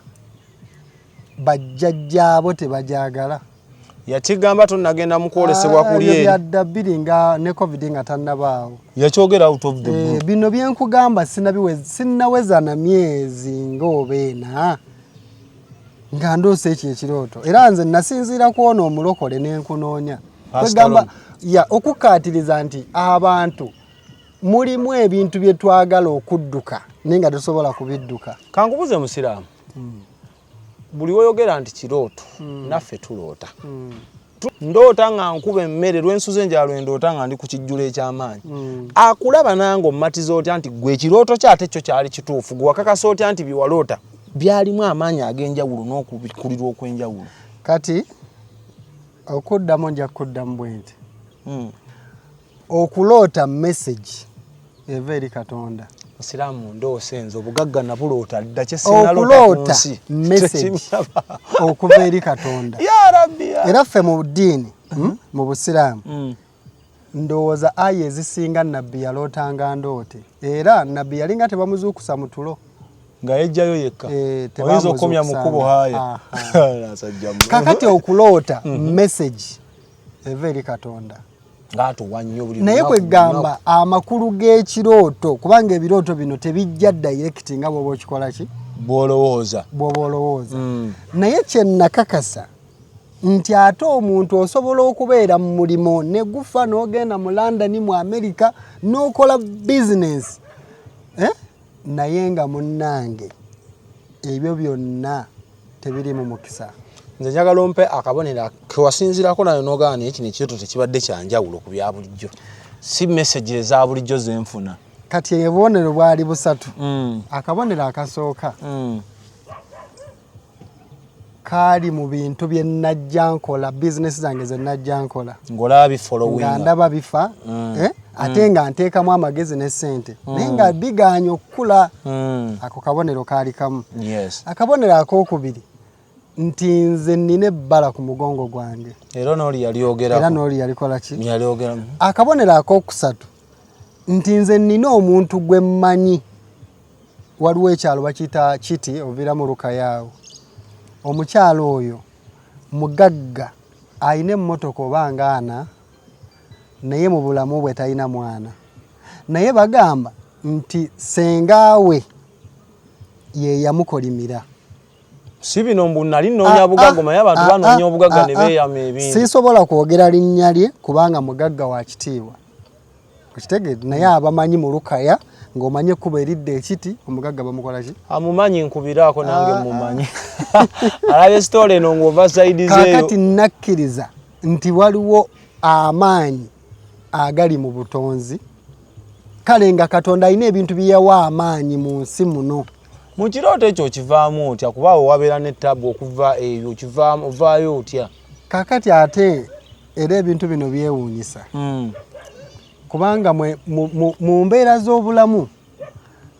bajjajjaabo tebagyagala. Yakigamba tonnagenda mu kwolesebwa kuli eri. Yadda bbiri nga ne COVID nga tannabaawo. Yakyogera out of the blue. Bino bye nkugamba sinnaweza na myezi ng'oba ena nga ndoose ekyo ekirooto. Era nze nasinziira kuwona omulokole ne nkunoonya. Kwegamba okukkaatiriza nti abantu mulimu ebintu bye twagala okudduka naye nga tosobola kubidduka. Kankubuze musiraamu. Buli oyogera nti kirooto naffe tuloota. Ndoota nga nkuba emmere lwensuze enjalo ndoota nga ndi ku kijjulo eky'amaanyi. Akulaba nange ommatiza otya nti gwe ekirooto kyate kyo kyali kituufu gwe wakakasa otya nti byewaloota byalimu amaanyi ag'enjawulo n'okubikulirwa okw'enjawulo. Kati okuddamu nja kuddamu bwe nti okuloota message eva eri Katonda. Musiraamu ndoose nze obugagga nabuloota dda kye sinaloota ku nsi. Message okuva eri Katonda. Ya Rabbi ya. Era ffe mu ddiini mu Busiraamu ndowooza aya ezisinga nabbi yalootanga ndoote. Era nabbi yalinga tebamuzuukusa mu tulo. Nga yejjayo yekka. Oyinza okomya mu kkubo haya. Kakati okuloota message eva eri Katonda. Naye kwegamba amakulu g'ekirooto kubanga ebirooto bino tebijja direct nga bw'oba okikola ki bw'oba olowooza. Naye kye nakakasa nti ate omuntu osobola okubeera mu mulimo ne gufa n'ogenda mu London mu America n'okola bizinensi naye nga munnange ebyo byonna tebiri mu mukisa. Nze njagala ompe akabonero kewasinzirako nayo n'ogaana ekino ekirooto tekibadde kyanjawulo ku bya bulijjo. Si message eza bulijjo zenfuna. Kati obubonero bwali busatu. Akabonero akasooka kaali mu bintu bye najja nkola bizinesi zange ze najja nkola. Ng'olaba bifolowinga. Nga ndaba bifa ate nga nteekamu amagezi ne ssente naye nga bigaanya okukula. Ako kabonero kaali kamu. Akabonero akookubiri nti nze nnina ebbala ku mugongo gwange. Era n'oli yalyogerako. Era n'oli yalikola ki? Yalyogeramu. Akabonero akookusatu nti nze nnina omuntu gwe mmanyi waliwo ekyalo bakiyita Kiti ovira mu Lukayaawo. Omukyalo oyo mugagga ayina emmotoka oba nga 4 naye mu bulamu bwe talina mwana. Naye bagamba nti sengaawe ye yamukolimira. Si bino mbu nali nnoonya bugagga naye abantu banoonya obugagga ne beeyama ebintu. Sisobola kwogera linnya lye kubanga mugagga wa kitiibwa. Okitegedde naye abamanyi mu Lukaya ng'omanye ekkubo eridde Ekiti omugagga bamukola ki? Amumanyi nkubiraako nange mumanyi. Alabye sitole eno ng'ova sayidi zeeyo. Kaakati nakkiriza nti waliwo amaanyi agali mu butonzi. Kale nga Katonda alina ebintu bye yawa amaanyi mu nsi muno. Mu kirooto ekyo okivaamu otya kuba wabeera n'ettabu okuva eyo ovaayo otya? Kaakati ate era ebintu bino byewuunyisa. Kubanga mu mbeera z'obulamu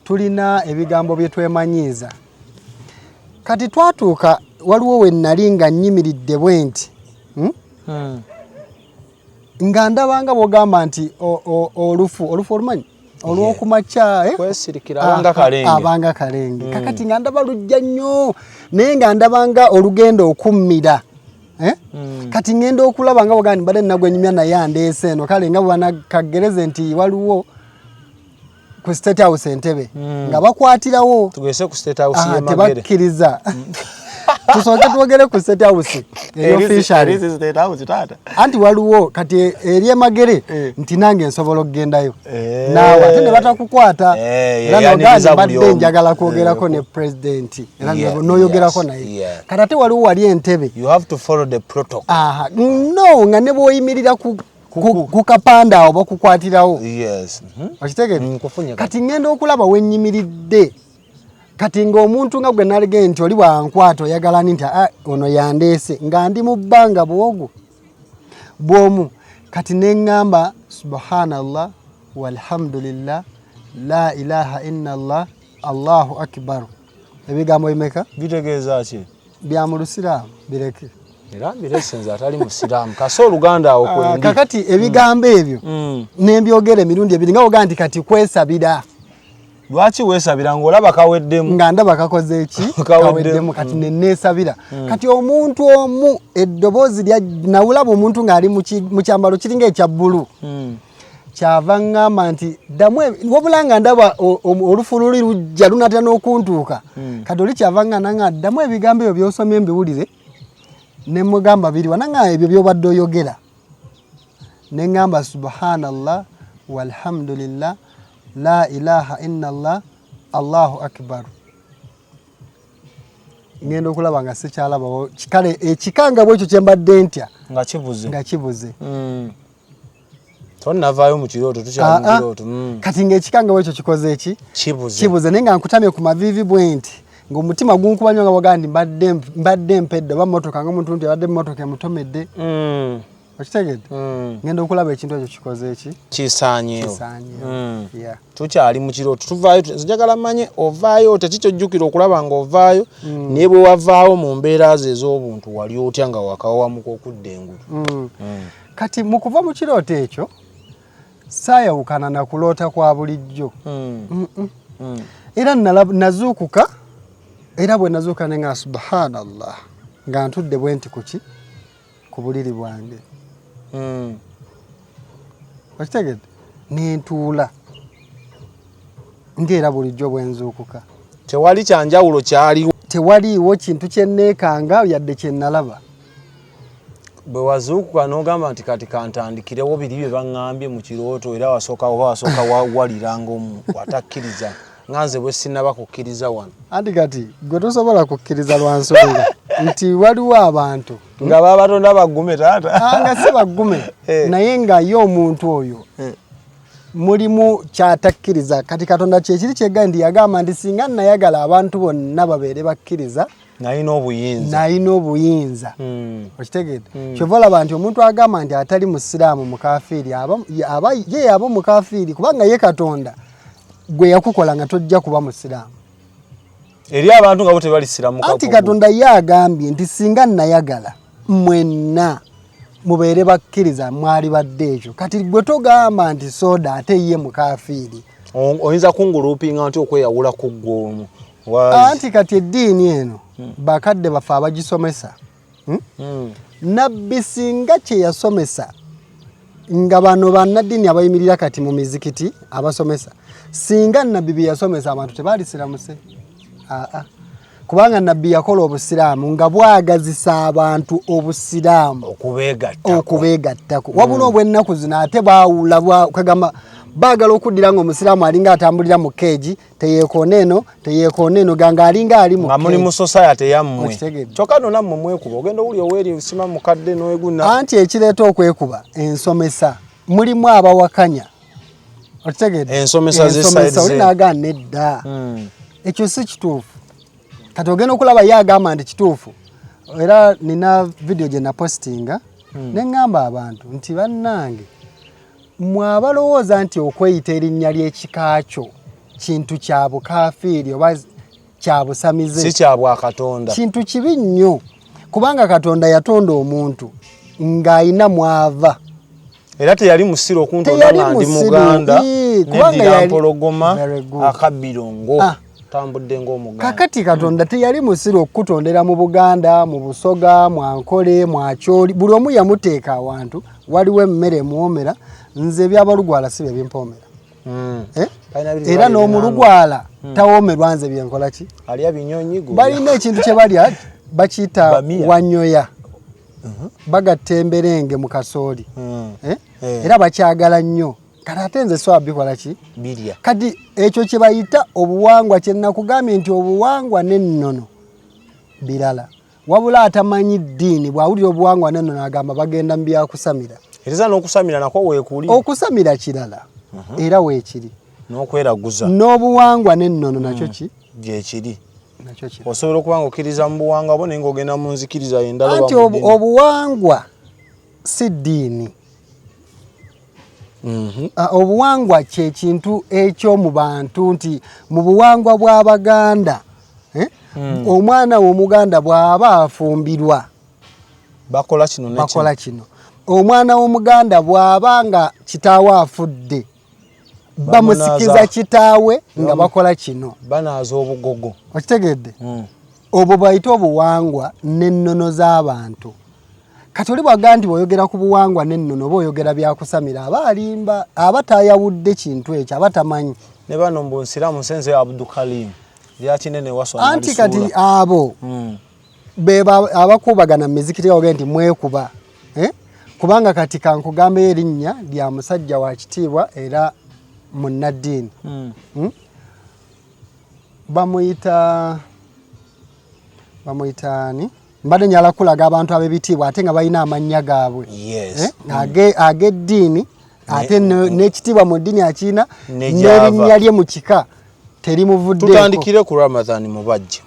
tulina ebigambo bye twemanyiiza. Kati twatuuka waliwo we nnali nga nnyimiridde bwe nti nga ndabanga bw'ogamba nti olufu olumanyi olw'okumakya kwesirikira abanga kalenge. Kakati nga ndaba lujja nnyo naye nga ndabanga olugendo okummira. Kati ngenda okulaba nga bw'ogamba mbadde nagwe nyumya naye andeese eno kale nga bwanakagereze nti waliwo ku State House Entebbe nga bakwatirawo tugese ku State House y'Emagere tebakkiriza. Tusooke twogere ku State House officially State House taata anti waliwo kati eri Emagere nti nange nsobola okugendayo naawe ate ne batakukwata era n'ogamba badde njagala kwogerako ne president era n'oyogerako naye kati ate waliwo wali Entebbe you have to follow the protocol. No nga ne bw'oyimirira ku kapanda awo bakukwatirawo. Okitegedde kati ngenda okulaba wennyimiridde kati ng'omuntu nga gwe nalige nti oli bwankwata oyagala nti ono yandeese nga ndi mu bbanga bwomu kati neŋŋamba subhanallah walhamdulillah la ilaha illallah allahu akbar. Ebigambo bimeka bitegeeza ki? Bya mu Lusiraamu bireke. Era biresenza atali musiraamu kaso Oluganda awo kwendi. Kakati ebigambo ebyo nembyogera emirundi ebiri nga oga nti kati kwesabira. Lwaki weesabira ng'olaba kaweddemu? Nga ndaba kakoze eki kaweddemu kati neneesabira. Kati omuntu omu eddoboozi lya nawulaba omuntu ng'ali mu kyambalo kiringa ekya bbulu. Kyava ngamba nti ddamu wabula nga ndaba olufu luli lujja lunatera n'okuntuuka. Kati oli kyava nga nanga ddamu ebigambo ebyo by'osomye mbiwulire. Ne mugamba biri wananga ebyo by'obadde oyogera. Ne ngamba subhanallah walhamdulillah la ilaha illallah allahu akbar. Ngenda okulaba nga sikyalabawo kale ekikanga bwekyo kyembadde ntya nga kibuze. Tonnavaayo mu kirooto tukyali mu kirooto. Kati ng'ekikanga bwekyo kikoze eki kibuze naye nga nkutamye ku maviivi bwe nti ng'omutima gunkuba nnyo nga bwaga nti mbadde mpedde oba mmotoka ng'omuntu nti abadde mmotoka emutomedde. Okitegedde ngenda okulaba ekintu ekyo kikoze eki kisaanyeewo. Tukyali mu kirooto tuvaayo njagala mmanye ovaayo tekikyojjukira okulaba ng'ovaayo naye bwe wavaawo mu mbeera ze ez'obuntu wali otya nga wakawawamuka okudda engulu. Kati mu kuva mu kirooto ekyo saayawukana na kuloota kwa bulijjo. Era nazuukuka era bwe nazuuka ne nga subhanallah nga ntudde bwe nti ku buliri bwange. Okitegedde nentuula ng'era bulijjo bwe nzuukuka. Tewali kyanjawulo kyaliwo. Tewaliiwo kintu kye neekanga yadde kye nalaba. Bwe wazuukuka n'ogamba nti kati kantandikirewo biri bye baŋŋambye mu kirooto era wasooka walira ng'omu watakkiriza nganze bwe sinnaba kukkiriza wano. Anti kati gwe tosobola kukkiriza lwa nsonga nti waliwo abantu nga babatonda baggume taata. Nga si baggume naye nga ye omuntu oyo mulimu kyatakkiriza. Kati Katonda kyekiri kyegga nti yagamba nti singa nayagala abantu bonna babeere bakkiriza nalina obuyinza. Okitegedde kyova olaba nti omuntu agamba nti atali musiraamu mukafiiri ye aba mukafiiri kubanga ye Katonda gwe yakukola nga tojja kuba musiraamu. Eri abantu nga bo tebali siraamu. Anti Katonda ye agambye nti singa nayagala mwenna mubeere bakkiriza mwali badde ekyo. Kati gwe togamba nti soda ate ye mukafiiri oyinza kungulupinga nti okweyawula ku ggoomu anti kati eddiini eno bakadde bafe abagisomesa nabbi singa kye yasomesa nga bano bannaddiini abayimirira kati mu mizikiti abasomesa singa nabbi bye yasomesa abantu tebaalisiraamuse kubanga nabbi yakola obusiraamu nga bwagazisa abantu obusiraamu okubeegattako wabula obw'ennaku zino ate baawula kagamba baagala okuddira ng'omusiraamu alinga atambulira mu keegi teyeekoona eno ganga alinga ali mu nga muli mu society yammwe kyokka no nammwe mwekuba ogenda owuli oweeri sima mukadde n'oeguna anti ekireeta okwekuba ensomesa mulimu abawakanya okitegedde ensomesa oli n'agaana nedda ekyo si kituufu kati ogenda okulaba ye agamba nti kituufu era nina vidiyo gye napostinga ne ŋŋamba abantu nti bannange mwabalowooza nti okweyita erinnya ly'ekika kyo kintu kya bukaafiiri oba kya busamize si kya bwakatonda kintu kibi nnyo kubanga katonda yatonda omuntu ng'ayina mwava era teyali musiro okuntonda nga ndi muganda neddira mpologoma akabbirongo tambudde ng'omuganda kakati katonda teyali musiro okukutondera mu Buganda mu Busoga Mwankole Mwakyoli buli omu yamuteeka awantu waliwo emmere muwomera nze byabalugwala si bye bimpoomera era n'omulugwala tawoomerwa nze byenkola ki alya binyonyi balina ekintu kye balya bakiyita wanyoya bagatta emberenge mu kasooli era bakyagala nnyo kati ate nze so abikola ki birya kati ekyo kye bayita obuwangwa kye nakugambye nti obuwangwa n'ennono birala wabula atamanyi ddiini bw'awulira obuwangwa n'ennono agamba bagenda mu byakusamira era n'okusamira nakwo weekuli okusamira kirala era weekiri n'okweraguza n'obuwangwa n'ennono nakyo ki gyekiri osobola okuba nga okkiriza mu buwangwa bo naye ng'ogenda mu nzikiriza endala anti obuwangwa si ddiini obuwangwa kye kintu ekyomu bantu nti mu buwangwa bw'Abaganda omwana w'Omuganda bw'aba afumbirwa bakola kino omwana w'Omuganda bw'aba nga kitaawe afudde bamusikiza kitaawe nga bakola kino banaaza obugogo okitegedde obwo bayita obuwangwa n'ennono z'abantu kati oli bwagamba nti bw'oyogera ku buwangwa n'ennono oba oyogera byakusamira aba alimba aba taayawudde kintu ekyo aba tamanyi ne bano mbu nsiraamu nsenze Abdukalim lyakinene waswa anti kati abo beba abakubagana mu mizikiti ogenda nti mwekuba kubanga kati kankugambe erinnya lya musajja wa kitiibwa era munnaddiini bamuyitaani mbadde nyala kulaga abantu ab'ebitiibwa ate nga balina amannya gaabwe ag'eddiini ate n'ekitiibwa mu ddiini akiina n'erinnya lye mu kika terimuvuddeeko tutandikire ku Ramadhan mubajje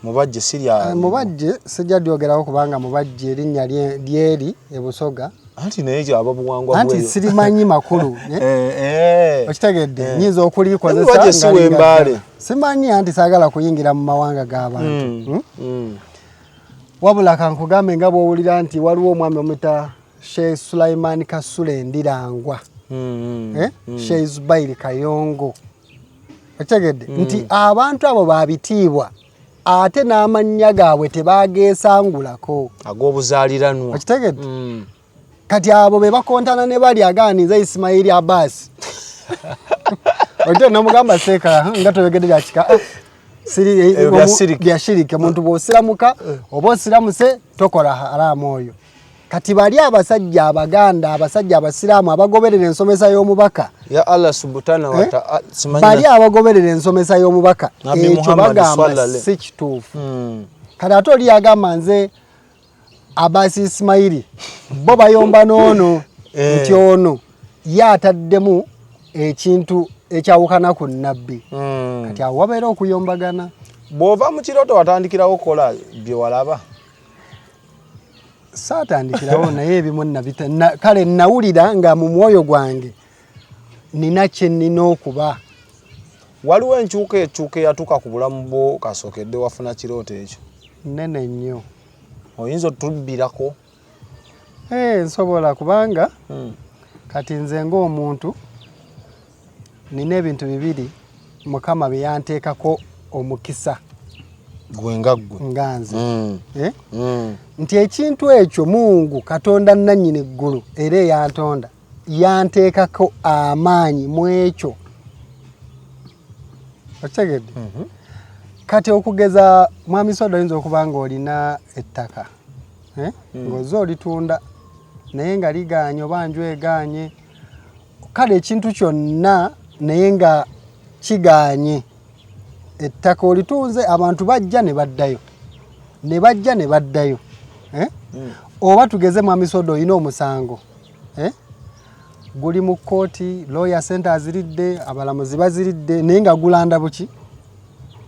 sijja lyogerawo kubanga mubajje erinnya lyeri ebusoga anti naye ababuwangwa anti sirimanyi makulu okitegedde nyinza okulikozesa simanyi anti saagala kuyingira mu mawanga g'abantu wabula kankugambe nga bw'owulira nti waliwo omwami omuyita Sheikh Sulaiman Kasule Ndirangwa Sheikh Zubairi Kayongo okitegedde nti abantu abo babitiibwa ate n'amannya gaabwe tebageesangulako ag'obuzaaliranwa okitegedde kati abo be bakontana ne bali aganiza Ismail Abbas okitegedde namugamba seeka nga toyogedde bya kika bya shiriki omuntu bw'osiramuka oba osiramuse tokola haramu oyo kati bali abasajja Abaganda abasajja abasiraamu abagoberera ensomesa y'omubaka ya Allah subhanahu wa ta'ala bali abagoberera ensomesa y'omubaka ekyo bagamba si kituufu kati ate oli agamba nze Abbas Ismail bo bayomba n'ono nti ono ye ataddemu ekintu ekyawukana ku nnabbi kati awo wabeera okuyombagana bw'ova mu kirooto watandikirawo kola bye walaba saatandikirawo naye ebimu kale nawulira nga mu mwoyo gwange nina kye nnina okuba waliwo enkyuka eyatuuka ku bulamu bwo kasookedde wafuna kirooto ekyo nnene nnyo oyinza otubbirako nsobola kubanga kati nze ng'omuntu nina ebintu bibiri mukama bye yanteekako omukisa gwe nganze nti ekintu ekyo Mungu Katonda nannyini eggulu era eyantonda yanteekako amaanyi mu ekyo okitegedde kati okugeza mwami Sodo oyinza okuba ng'olina ettaka ng'oze olitunda naye nga liganye oba nju eganye kale ekintu kyonna naye nga kiganye ettaka olitunze abantu bajja ne baddayo oba tugeze mwami Sodo olina omusango guli mu kkooti lawyer center aziridde abalamuzi baziridde naye nga gulanda buki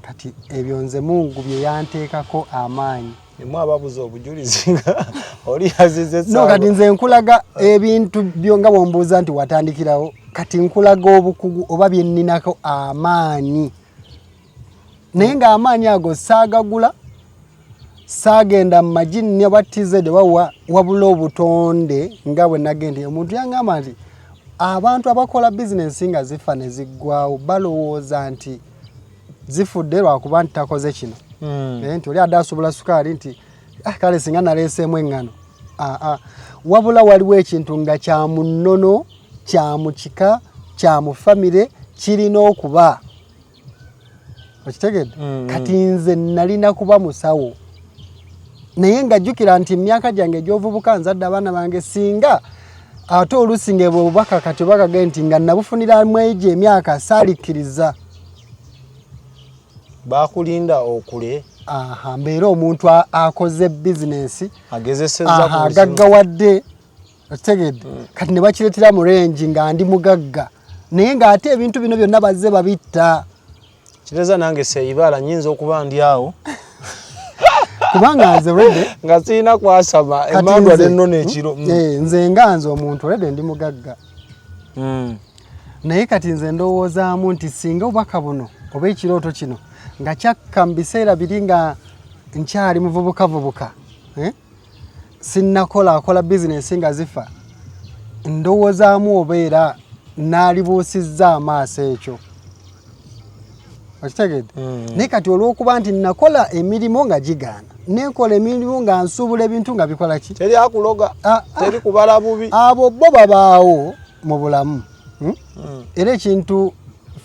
kati ebyo nze Mungu bye yanteekako amaanyi nimwe ababuza obujulizi nga oli azize no kati nze nkulaga ebintu byo nga bombuuza nti watandikirawo kati nkulaga obukugu oba bye nninako amaanyi naye nga amaanyi ago saagagula saagenda mu magini abatizede wawa wabula obutonde nga bwe nagende omuntu yangamba nti abantu abakola bizinensi nga zifa ne ziggwawo balowooza nti zifudde lwakuba nti takoze kino nti oli adde asobola sukaali nti kale singa naleeseemu eŋŋano wabula waliwo ekintu nga kya mu nnono kya mu kika kya mu famire kirina okuba okitegedde kati nze nalina kuba musawo naye nga jjukira nti emyaka gyange gy'ovubuka nzadde abaana bange singa ate olusinga bwe bubaka kati bakage nti nga nabufuniramu egyo emyaka saalikkiriza bakulinda okule mbeera omuntu akoze bizinensi agezesezza agaggawadde okitegedde kati ne bakireetera mu rengi nga ndi mugagga naye ng'ate ebintu bino byonna bazze babitta kireza nange seeyibaala nnyinza okuba ndi awo kubanga nze olwedde nga sirina kwasama emandwa nennono ekiro nze nga nze omuntu olwedde ndi mugagga naye kati nze ndowoozaamu nti singa obubaka buno oba ekirooto kino nga kyakka mu biseera biri nga nkyali muvubukavubuka sinnakola bizinensi nga zifa ndowoozaamu obeera naalibuusizza amaaso ekyo okitegedde naye kati olw'okuba nti nakola emirimu nga gigaana nenkola emirimu nga nsuubula ebintu nga bikola ki teri akuloga teri kubala bubi abo bo babaawo mu bulamu era ekintu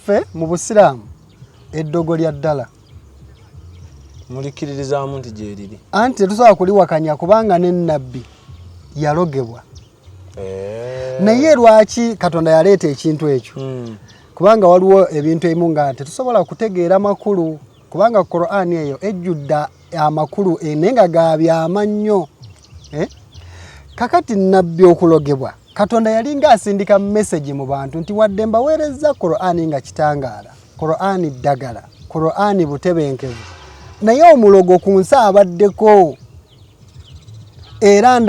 ffe mu busiraamu eddogo lya ddala mulikiririzaamu nti gyeriri anti tetusobola kuliwakanya kubanga n'ennabbi yalogebwa naye lwaki Katonda yaleeta ekintu ekyo kubanga waliwo ebintu ebimu nga tetusobola kutegeera makulu kubanga Qur'ani eyo ejjudde amakulu naye nga gabyama nnyo kakati nnabbi okulogebwa Katonda yalinga asindika message mu bantu nti wadde mbaweerezza Qur'ani nga kitangaala Qur'ani ddagala Qur'ani butebenkevu naye omulogo ku nsi abaddeko era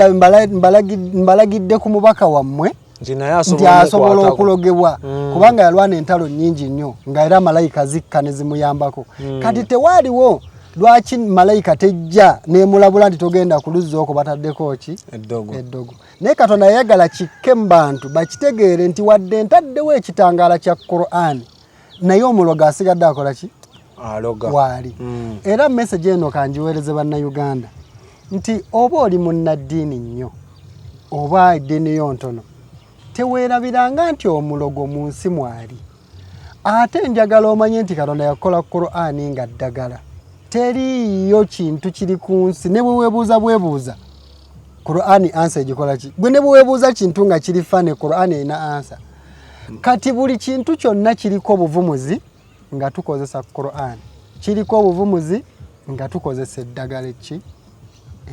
mbalagidde ku mubaka wammwe nti asobola okulogebwa kubanga yalwana entalo nnyingi nnyo nga era malayika zikka ne zimuyambako kati tewaaliwo lwaki malayika tejja nemulabula nti togenda ku luzzi okwo bataddeko ki eddogo naye Katonda yayagala kikke mu bantu bakitegeere nti wadde ntaddewo ekitangaala kya Qur'ani naye omulogo asigadde akola ki aloga waali era message eno kanjiweereze bannayuganda nti oba oli munnaddiini nnyo oba eddiini yo ntono teweerabiranga nti omulogo mu nsi mwali ate njagala omanye nti Katonda yakola Qur'ani nga ddagala teriyo kintu kiri ku nsi ne bwe weebuuza Qur'ani ansa egikola ki gwe ne bwe weebuuza kintu nga kiri fane Qur'ani erina ansa kati buli kintu kyonna kiriko obuvumuzi nga tukozesa Qur'ani kiriko obuvumuzi nga tukozesa eddagala ki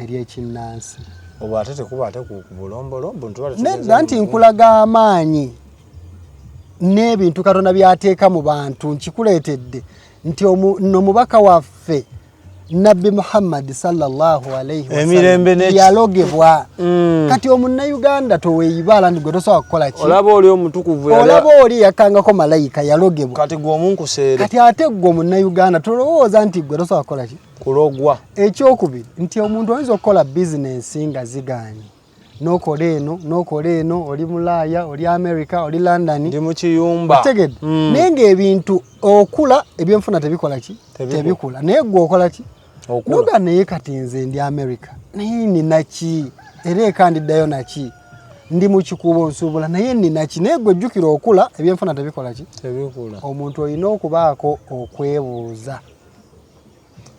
ery'ekinnansi oba ate tekuba ate ku bulombolombo nedda nti nkulaga amaanyi n'ebintu Katonda byateeka mu bantu nkikuleetedde nti omubaka waffe Nabbi Muhammad sallallahu alayhi wasallam yalogebwa kati omunnayuganda toweeyibaala ndi gwe tosobola kukola ki olaba oli omutukuvu olaba oli yakangako malayika yalogebwa kati gwe omunkuseere kati ate gwe omunnayuganda tolowooza nti gwe tosobola kukola ki kulogwa ekyokubiri nti omuntu oyinza okukola bizinensi nga zigaanye nokola eno oli Mulaya oli America oli London ndi mu kiyumba tegedde nenge ebintu okula ebyenfuna tebikola ki tebikula naye gwe okola ki noga naye kati nze ndi America naye nina ki era ekandiddayo naki ndi mu kikubo nsuubula naye nina ki naye gwe jjukira okula ebyenfuna tebikola ki tebikula omuntu olina okubaako okwebuuza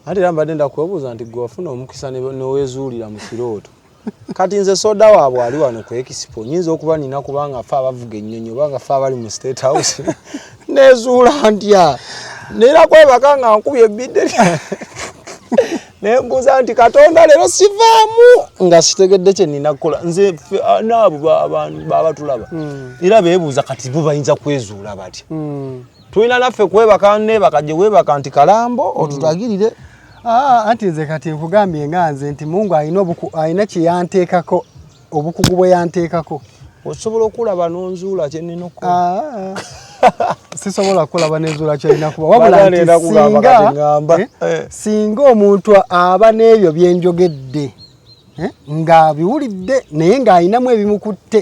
ate mbadde ndakwebuuza nti gwe wafuna omukisa n'owezuulira mu kirooto kati nze soda waabwe ali wano ku expo nyinza okuba nina kubanga fe abavuga ennyonyi obanga fe abali mu State House nezuula ntya neera kwebaka nga nkubye ebbidde nembuuza nti Katonda leero sivaamu nga sitegedde kye nina kukola nze naabo abantu baba tulaba era beebuuza kati bo bayinza kwezuula batya tulina naffe kwebaka nebaka gye weebaka nti kalambo otutagirire anti nze kati nkugambye nga nze nti Mungu ayina kye yanteekako obukugu bwe yanteekako osobola okulaba n'onzuula kye nnina okukola sisobola kulaba n'enzuula kyolina kuba wabula nti singa omuntu aba n'ebyo byenjogedde nga biwulidde naye ng'ayinamu ebimukutte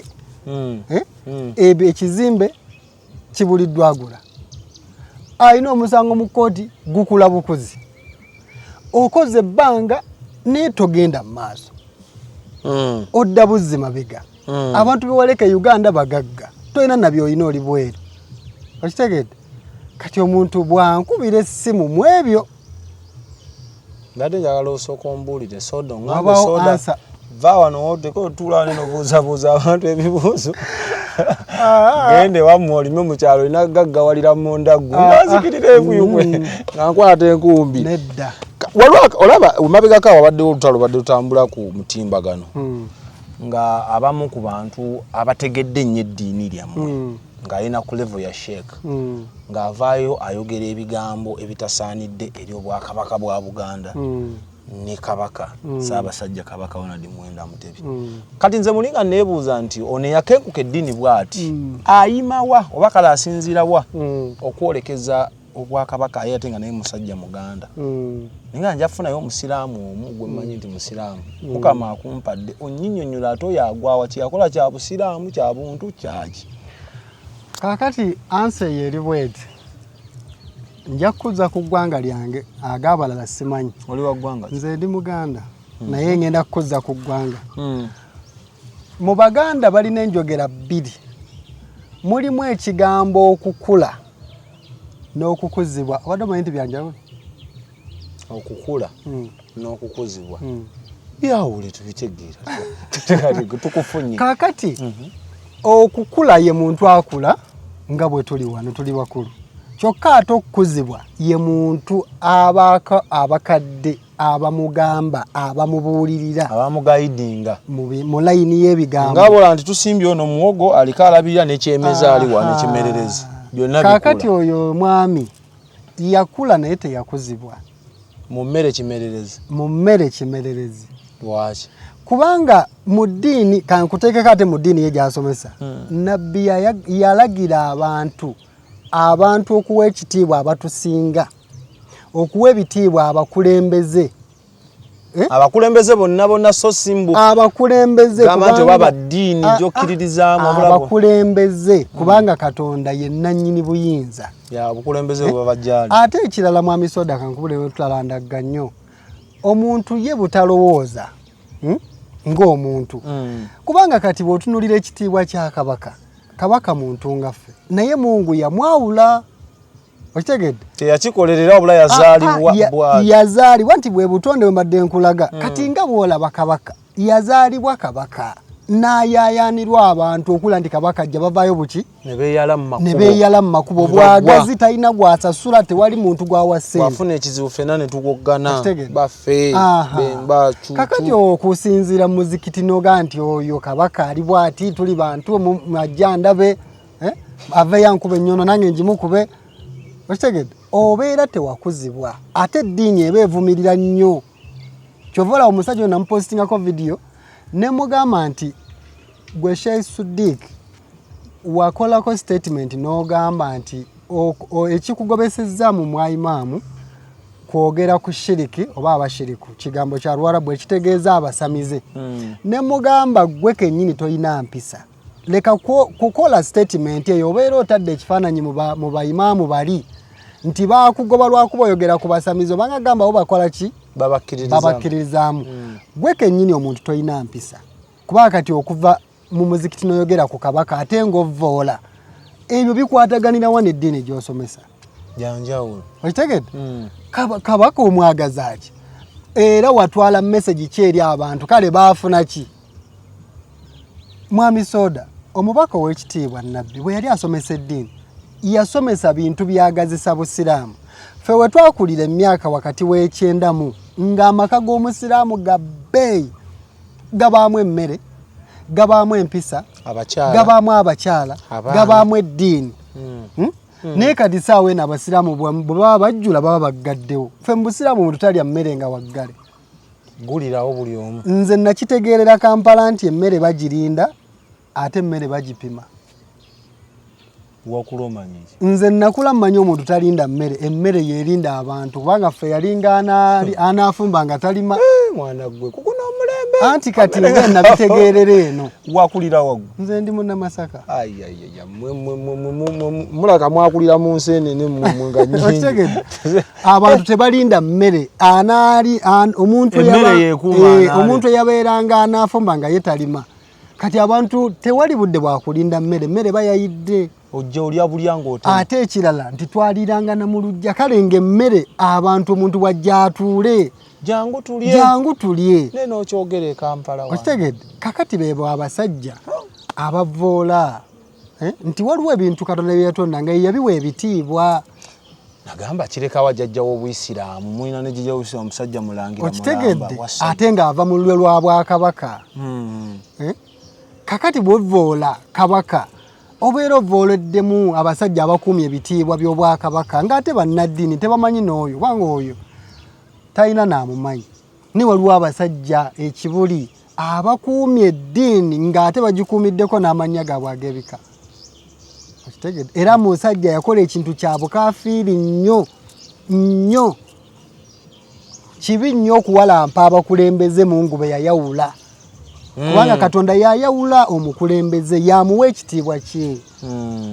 ebyo ekizimbe kibuliddwa agula ayina omusango mu kkooti gukula bukuzi okoze ebbanga naye togenda mu maaso odda buzzi mabega abantu bewaleka Uganda bagagga tolina nabyoyina oli bweru okitegedde kati omuntu bwankubira essimu mu ebyo ndadde njagala osooka ombuulire soda ngambe soda va wano oteko otuula neno buuzabuuza abantu ebibuuzo gende wammwe olime mu kyalo olina gaggawalira mu ndaggu ngazikirira evuyumwe nga nkwata enkumbi nedda olaba emabegako wabaddewo olutalo badde lutambula ku mutimbagano nga abamu ku bantu abategedde nnyo eddiini lyammwe ng'alina ku level ya sheek ng'avaayo ayogera ebigambo ebitasaanidde eri obwakabaka bwa Buganda ne kabaka Ssaabasajja Kabaka Ronald Muwenda Mutebi kati nze mulinga neebuuza nti ono eyakenkuka eddiini bw'ati ayimawa oba kale asinziira wa okwolekeza obwakabaka ate nga naye musajja Muganda nga njafunayo omusiraamu omu gwe mmanyi nti musiraamu Mukama akumpadde onnyinyonnyola ate oyo agwawa kyeyakola kya busiraamu kya buntu kyaki kakati anse yeri bweti nja kuza ku ggwanga lyange ag'abalala simanyi oli wa ggwanga nze ndi Muganda naye ngenda kuza ku ggwanga mu Baganda balina enjogera bbiri mulimu ekigambo okukula n'okukuzibwa obadde omanyi nti byanjawulo okukula n'okukuzibwa byawule tubitegeera tukufunye kakati okukula ye muntu akula nga bwe tuli wano tuli bakulu kyokka ate okukuzibwa ye muntu abakadde abamugamba abamubuulirira abamugayidinga mu layini y'ebigambo ngabola nti tusimbye ono muwogo aliko alabirira n'ekyemeza ali wano ekimererezi byonna bikula kakati oyo mwami yakula naye teyakuzibwa mu mmere kimererezi mu mmere kimererezi lwaki kubanga mu ddiini kankuteekeko ate mu ddiini ye gy'asomesa nabbi yalagira abantu okuwa ekitiibwa abatusinga okuwa ebitiibwa abakulembeze abakulembeze bonna so simbu abakulembeze kubanga baba ddiini gy'okkiririzaamu abakulembeze kubanga Katonda ye nannyini buyinza ya abakulembeze bwe bajjali ate ekirala mwami soda kankubule we tulalandagga nnyo omuntu ye butalowooza ng'omuntu kubanga kati bw'otunulira ekitiibwa kya kabaka muntu ngaffe naye Mungu yamwawula okitegedde teyakikolerera obula yazaalibwa yazaalibwa nti bwe butonde bwe mbadde nkulaga kati nga bw'olaba kabaka yazaalibwa kabaka n'ayaayaanirwa abantu okula nti kabaka ajja bavaayo buki ne beeyala mu makubo bwagazi talina gwasasula tewali muntu gwawasente wafuna ekizibu ffenna ne tugoggana baffe bemba cuucu kakati okusinziira mu muzikiti noga nti oyo kabaka ali bw'ati tuli bantu majja ndabe ave yankuba ennyono nange njimukube okitegedde obeera tewakuzibwa ate eddiini eba evumirira nnyo kyovola omusajja oyo namupostingako vidiyo ne mugamba nti gwe Sheikh Sudik wakolako statement n'ogamba nti ekikugobesezza mu mwayimaamu kwogera ku shiriki oba abashiriku kigambo kya Luwarabu ekitegeeza abasamize ne mugamba gwe kennyini toyina mpisa leka kukola statement eyo obeera otadde ekifaananyi mu bayimaamu bali nti baakugoba lwakuba oyogera ku basamize obanga gamba bo bakola ki babakkiririzaamu gwe kennyini omuntu toyina mpisa kuba kati okuva mu muzikiti noyogera ku kabaka ate ng'ovvoola ebyo bikwataganira wa n'eddiini gy'osomesa janjawulo okitegedde kabaka omwagaza ki era watwala message ki eri abantu kale baafuna ki Mwami Soda omubaka ow'ekitiibwa Nabbi bwe yali asomesa eddiini yasomesa bintu byagazisa busiraamu ffe we twakulira emyaka wakati w'ekyendamu ng'amaka g'omusiraamu gabbeeyi gabaamu emmere gabaamu empisa gabaamu abakyala gabaamu eddiini naye kati saawa eno abasiraamu bwe baba bajjula baba baggaddewo ffe mu busiraamu omuntu talya mmere nga waggale gulirawo buli omu nze nakitegeerera Kampala nti emmere bagirinda ate emmere bagipima wakulomanyiki nze nakula mmanyi omuntu talinda mmere emmere yerinda abantu kubanga ffe yalinga anaafumba nga talima mwana gwe kukuna omulembe anti kati nze nabitegeerera eno wakulira waggu nze ndi munnamasaka mulaka mwakulira mu nseenene nga nyingi abantu tebalinda mmere anaali omuntu eyabeeranga anaafumba nga ye talima kati abantu tewali budde bwakulinda mmere bayayidde ojja olya bulya ng'otema ate ekirala nti twaliranga na mu lujja kale ng'emmere abantu omuntu wajja atuule jangu tulye nene okyogera e Kampala okitegedde kakati beebo abasajja abavvoola nti waliwo ebintu Katonda bye yatonda nga yabiwa ebitiibwa nagamba kirekawa jjajjawo obuyisiraamu mulina ne jjajjawo obuyisiraamu omusajja mulangira okitegedde ate ng'ava mu lulwe lwa Bwakabaka kakati bw'ovvoola kabaka obeera ovvooleddemu abasajja abakuumye ebitiibwa by'Obwakabaka ng'ate bannaddiini tebamanyi n'oyo kubanga oyo talina n'amumanyi ni waliwo abasajja ekibuli abakuumye eddiini ng'ate bagikuumiddeko n'amannya gaabwe ag'ebika okitegedde era musajja yakola ekintu kya bukaafiiri nnyo kibi nnyo okuwalampa abakulembeze mu ngube yayawula kubanga Katonda yayawula omukulembeze yamuwa ekitiibwa kye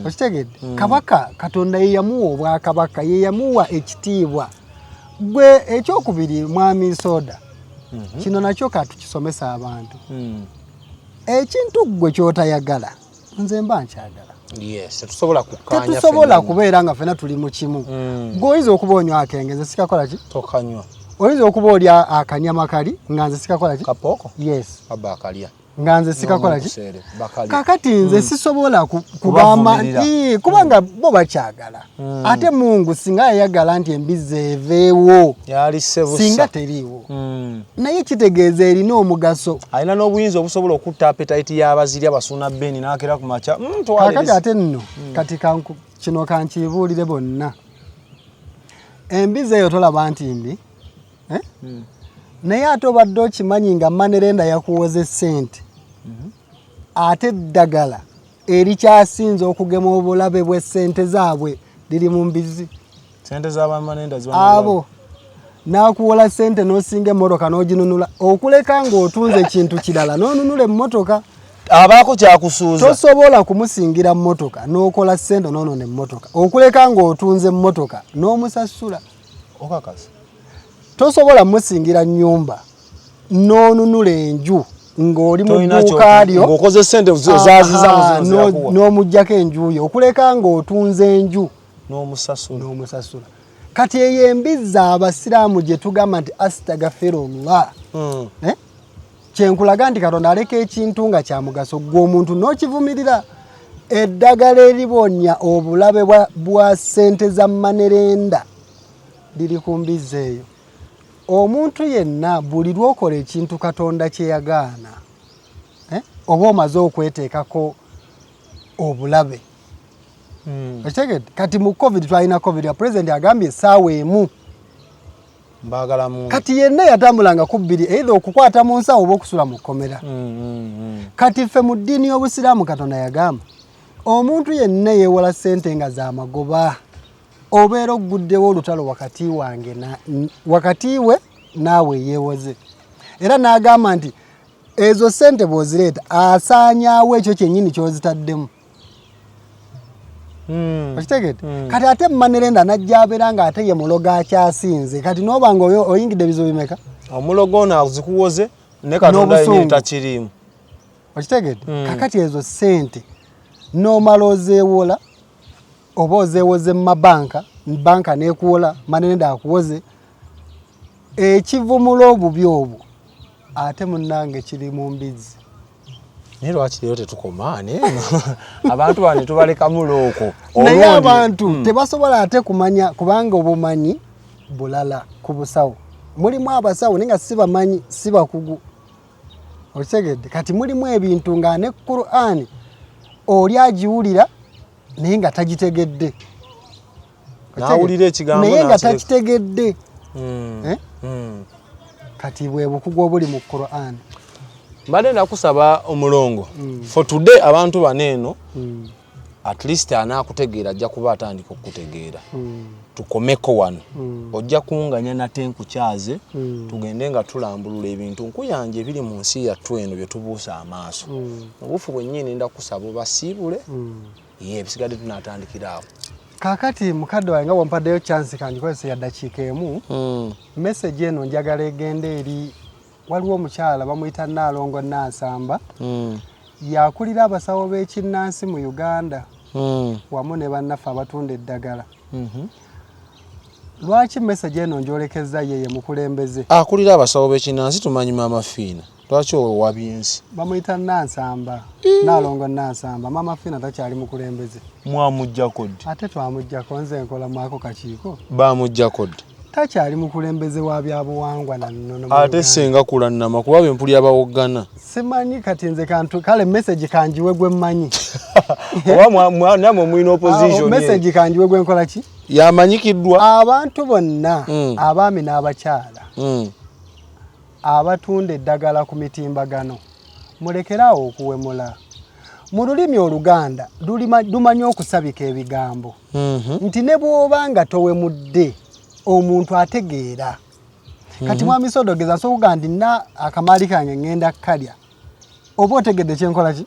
okitegedde kabaka Katonda ye yamuwa Obwakabaka ye yamuwa ekitiibwa gwe ekyokubiri Mwami Soda kino nakyo katukisomesa abantu ekintu gwe kyotayagala nze mba nkyagala tetusobola kubeera nga ffena tuli mu kimu gweoyinza okuba onywa akenge nze sikakola ki tokanywa oyinza okuba olya akanyama kali nga nze sikakola ki kapooko yes aba akalya nga nze sikakola ki kakati nze sisobola kubamba kubanga bo bakyagala ate Mungu singa yayagala nti embizi eveewo singa teriiwo naye kitegeeza erina omugaso alina n'obuyinza obusobola okutta appetite y'abazirya basuuna beni n'akera ku makya kakati ate nno kati kino kankibuulire bonna embizi eyo tolaba nti mbi naye ate obadde okimanyi nga manerenda yakuwoze ssente ate eddagala erikyasinza okugema obulabe bw'essente zaabwe liri mu mbizi sente z'abamanenda abo n'akuwola ssente n'osinga emmotoka n'oginunula okuleka ng'otunze ekintu kirala n'onunula emmotoka abaako kyakusuuza tosobola kumusingira mmotoka n'okola ssente n'onoona emmotoka okuleka ng'otunze emmotoka n'omusasula okakasa tosobola musingira nnyumba n'onunula enju ng'oli mu dduuka lyo ng'okoze ssente zaziza n'omuggyako enju yo okuleka ng'otunze enju n'omusasula kati eyo embizi abasiraamu gye tugamba nti astagfirullah kyenkulaga nti Katonda aleka ekintu nga kya mugaso gwe omuntu n'okivumirira eddagala eribonya obulabe bwa ssente za manerenda liri ku mbizi eyo omuntu yenna buli lwokola ekintu Katonda kye yagaana oba omaze okweteekako obulabe okitegedde kati mu covid twalina covid ya president agambye essaawa emu mbagala mu kati yenna yatambulanga ku bbiri either okukwata mu nsawo oba okusula mu kkomera kati ffe mu ddiini y'obusiraamu Katonda yagamba omuntu yenna yeewola ssente nga za magoba obeera oguddewo olutalo wakati wange wakati we naawe yeewoze era n'agamba nti ezo ssente bw'ozireeta asaanyaawo ekyo kyennyini ky'ozitaddemu okitegedde kati ate Mmanerenda najja abeera nga ate ye mulogo akyasinze kati n'oba nga oyingidde ebizibu bimeka omulogo ono azikuwoze ne Katonda yennyini takiriimu okitegedde kakati ezo ssente n'omala ozeewola oba ozeewoze mu mabanka banka n'ekuwola Mmanerenda akuwoze ekivumula obubi obwo ate munnange kiri mu mbizzi naye lwaki leero tetukomaane abantu bane tubaleka mulooko naye abantu tebasobola ate kumanya kubanga obumanyi bulala ku busawo mulimu abasawo naye nga si bamanyi si bakugu okitegedde kati mulimu ebintu nga ne Qur'an oli agiwulira naye nga tagitegedde nawulira ekigambo naye nga takitegedde kati bwe bukugu obuli mu Qur'an mbadde nakusaba Omulongo for today abantu baneeno at least anaakutegeera ajja kuba atandika okukutegeera tukomeko wano ojja kunganya nate nkukyaze tugende nga tulambulula ebintu nkuyanja ebiri mu nsi yattu eno bye tubuusa amaaso obufu bwennyini ndakusaba obasiibule ye ebisigadde tunaatandikira awo kakati mukadde wange nga wampaddeyo chance kangikozesa ya dakiika emu message eno njagala egende eri waliwo omukyala bamuyita Nalongo Nasamba yakulira abasawo b'ekinnansi mu Uganda wamu ne bannaffe abatunda eddagala lwaki message eno njolekeza yeye mukulembeze akulira abasawo b'ekinnansi tumanyi Mama Fiina lwaki owabyensi bamuyita Nasamba Nalongo Nasamba Mama Fiina takyali mukulembeze mwamuggyako ddi ate twamuggyako nze nkola mwako kakiiko bamuggyako ddi takyali mukulembeze wa byabuwangwa na nnono ate senga kulannama kuba bempuli abawoggana simanyi kati nze kantu kale message kanjiwe gwe mmanyi oba namwe mwina opposition message kanjiwe gwe nkola ki yamanyikiddwa abantu bonna abaami n'abakyala abatunda eddagala ku mitimbagano mulekerawo okuwemula mu lulimi Oluganda lumanyi okusabika ebigambo nti ne bw'oba nga towemudde omuntu ategeera kati mwami Sodogeza nsokuga nti na akamali kange ngenda kalya oba otegedde kyenkola ki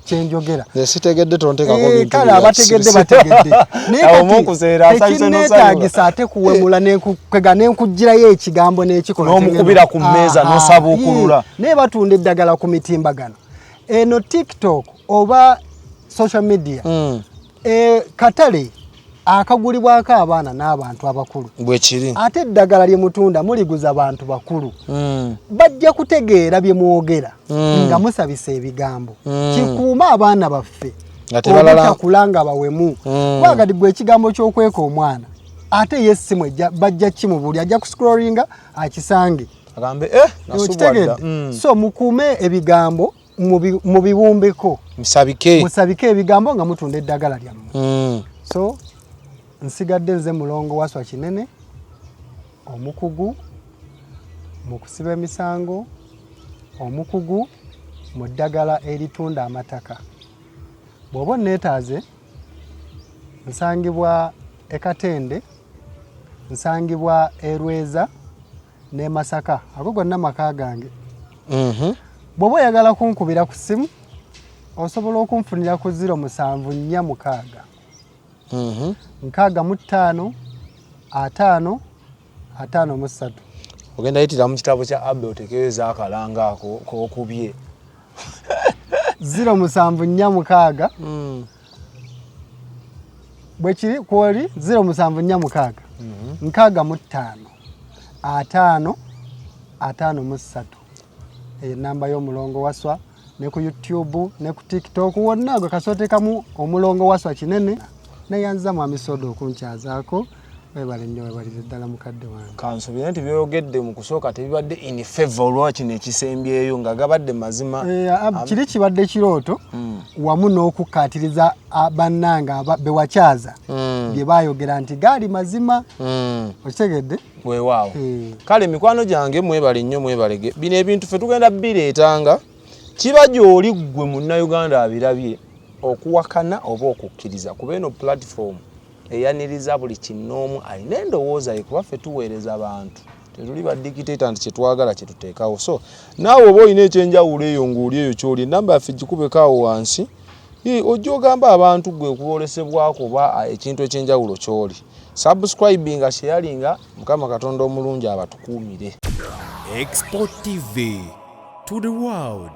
kyenjogera sitegedde tonteekako bintu kale abategedde bategedde neetaagisa ate kuwemula nekwega nenkugirayo ekigambo n'ekikola n'omukubira ku mmeeza n'osabuukulula naye batunda eddagala ku mitimbagano eno TikTok oba social media katale akagulibwako abaana n'abantu abakulu bwe kiri ate eddagala lye mutunda muliguza abantu bakulu bajja kutegeera bye mwogera nga musabisa ebigambo kikuuma abaana baffe obutakulanga bawemu wakati bwe ekigambo ky'okweka omwana ate yessimu bajja kimubuli ajja kuscrollinga akisange agambe nasubwadda so mukuume ebigambo mubibumbeko musabike ebigambo nga mutunda eddagala lyammwe so nsigadde nze Mulongo Waswa kinene omukugu mu kusiba emisango omukugu mu ddagala eritunda amataka bw'oba neetaaze nsangibwa Ekatende nsangibwa Erweza ne Masaka ago gonna maka gange bw'oba oyagala kunkubira ku ssimu osobola okunfunira ku 0746 65 5 53 ogenda yitira mu kitabo kya Abbe otekereza akalanga ako kokubye 0746 bwe kiri kwoli 0746 65 5 53 eyo namba y'Omulongo Waswa ne ku YouTube ne ku TikTok wonna gwe kasootekamu Omulongo Waswa kinene nayanza mwami Sodo okunkyazaako webale nnyo webalire ddala mukadde wange kansobera nti byogedde mu kusooka tebibadde in favor lwaki nekisembyeyo nga gabadde mazima kiri kibadde kirooto wamu n'okukkaatiriza bannanga bewakyaza bye baayogera nti gaali mazima okitegedde weewaawo kale mikwano gyange mwebale nnyo mwebalege bino ebintu ffe tugenda bireetanga kiba gy'oli ggwe munnayuganda abirabye okuwakana oba okukkiriza kuba eno platform eyaniriza buli kinoomu alina endowooza ye kuba ffe tuweereza abantu tetuli ba dictator nti kyetwagala kyetuteekawo. So naawe oba olina ekyenjawulo eyo ng'oli eyo kyoli enamba yaffe gikubekaawo wansi ojja ogamba abantu gwe okuboolesebwako oba ekintu ekyenjawulo kyoli. Subscribinga, sharinga, Mukama Katonda omulungi abatukuumire. xpotv to the world.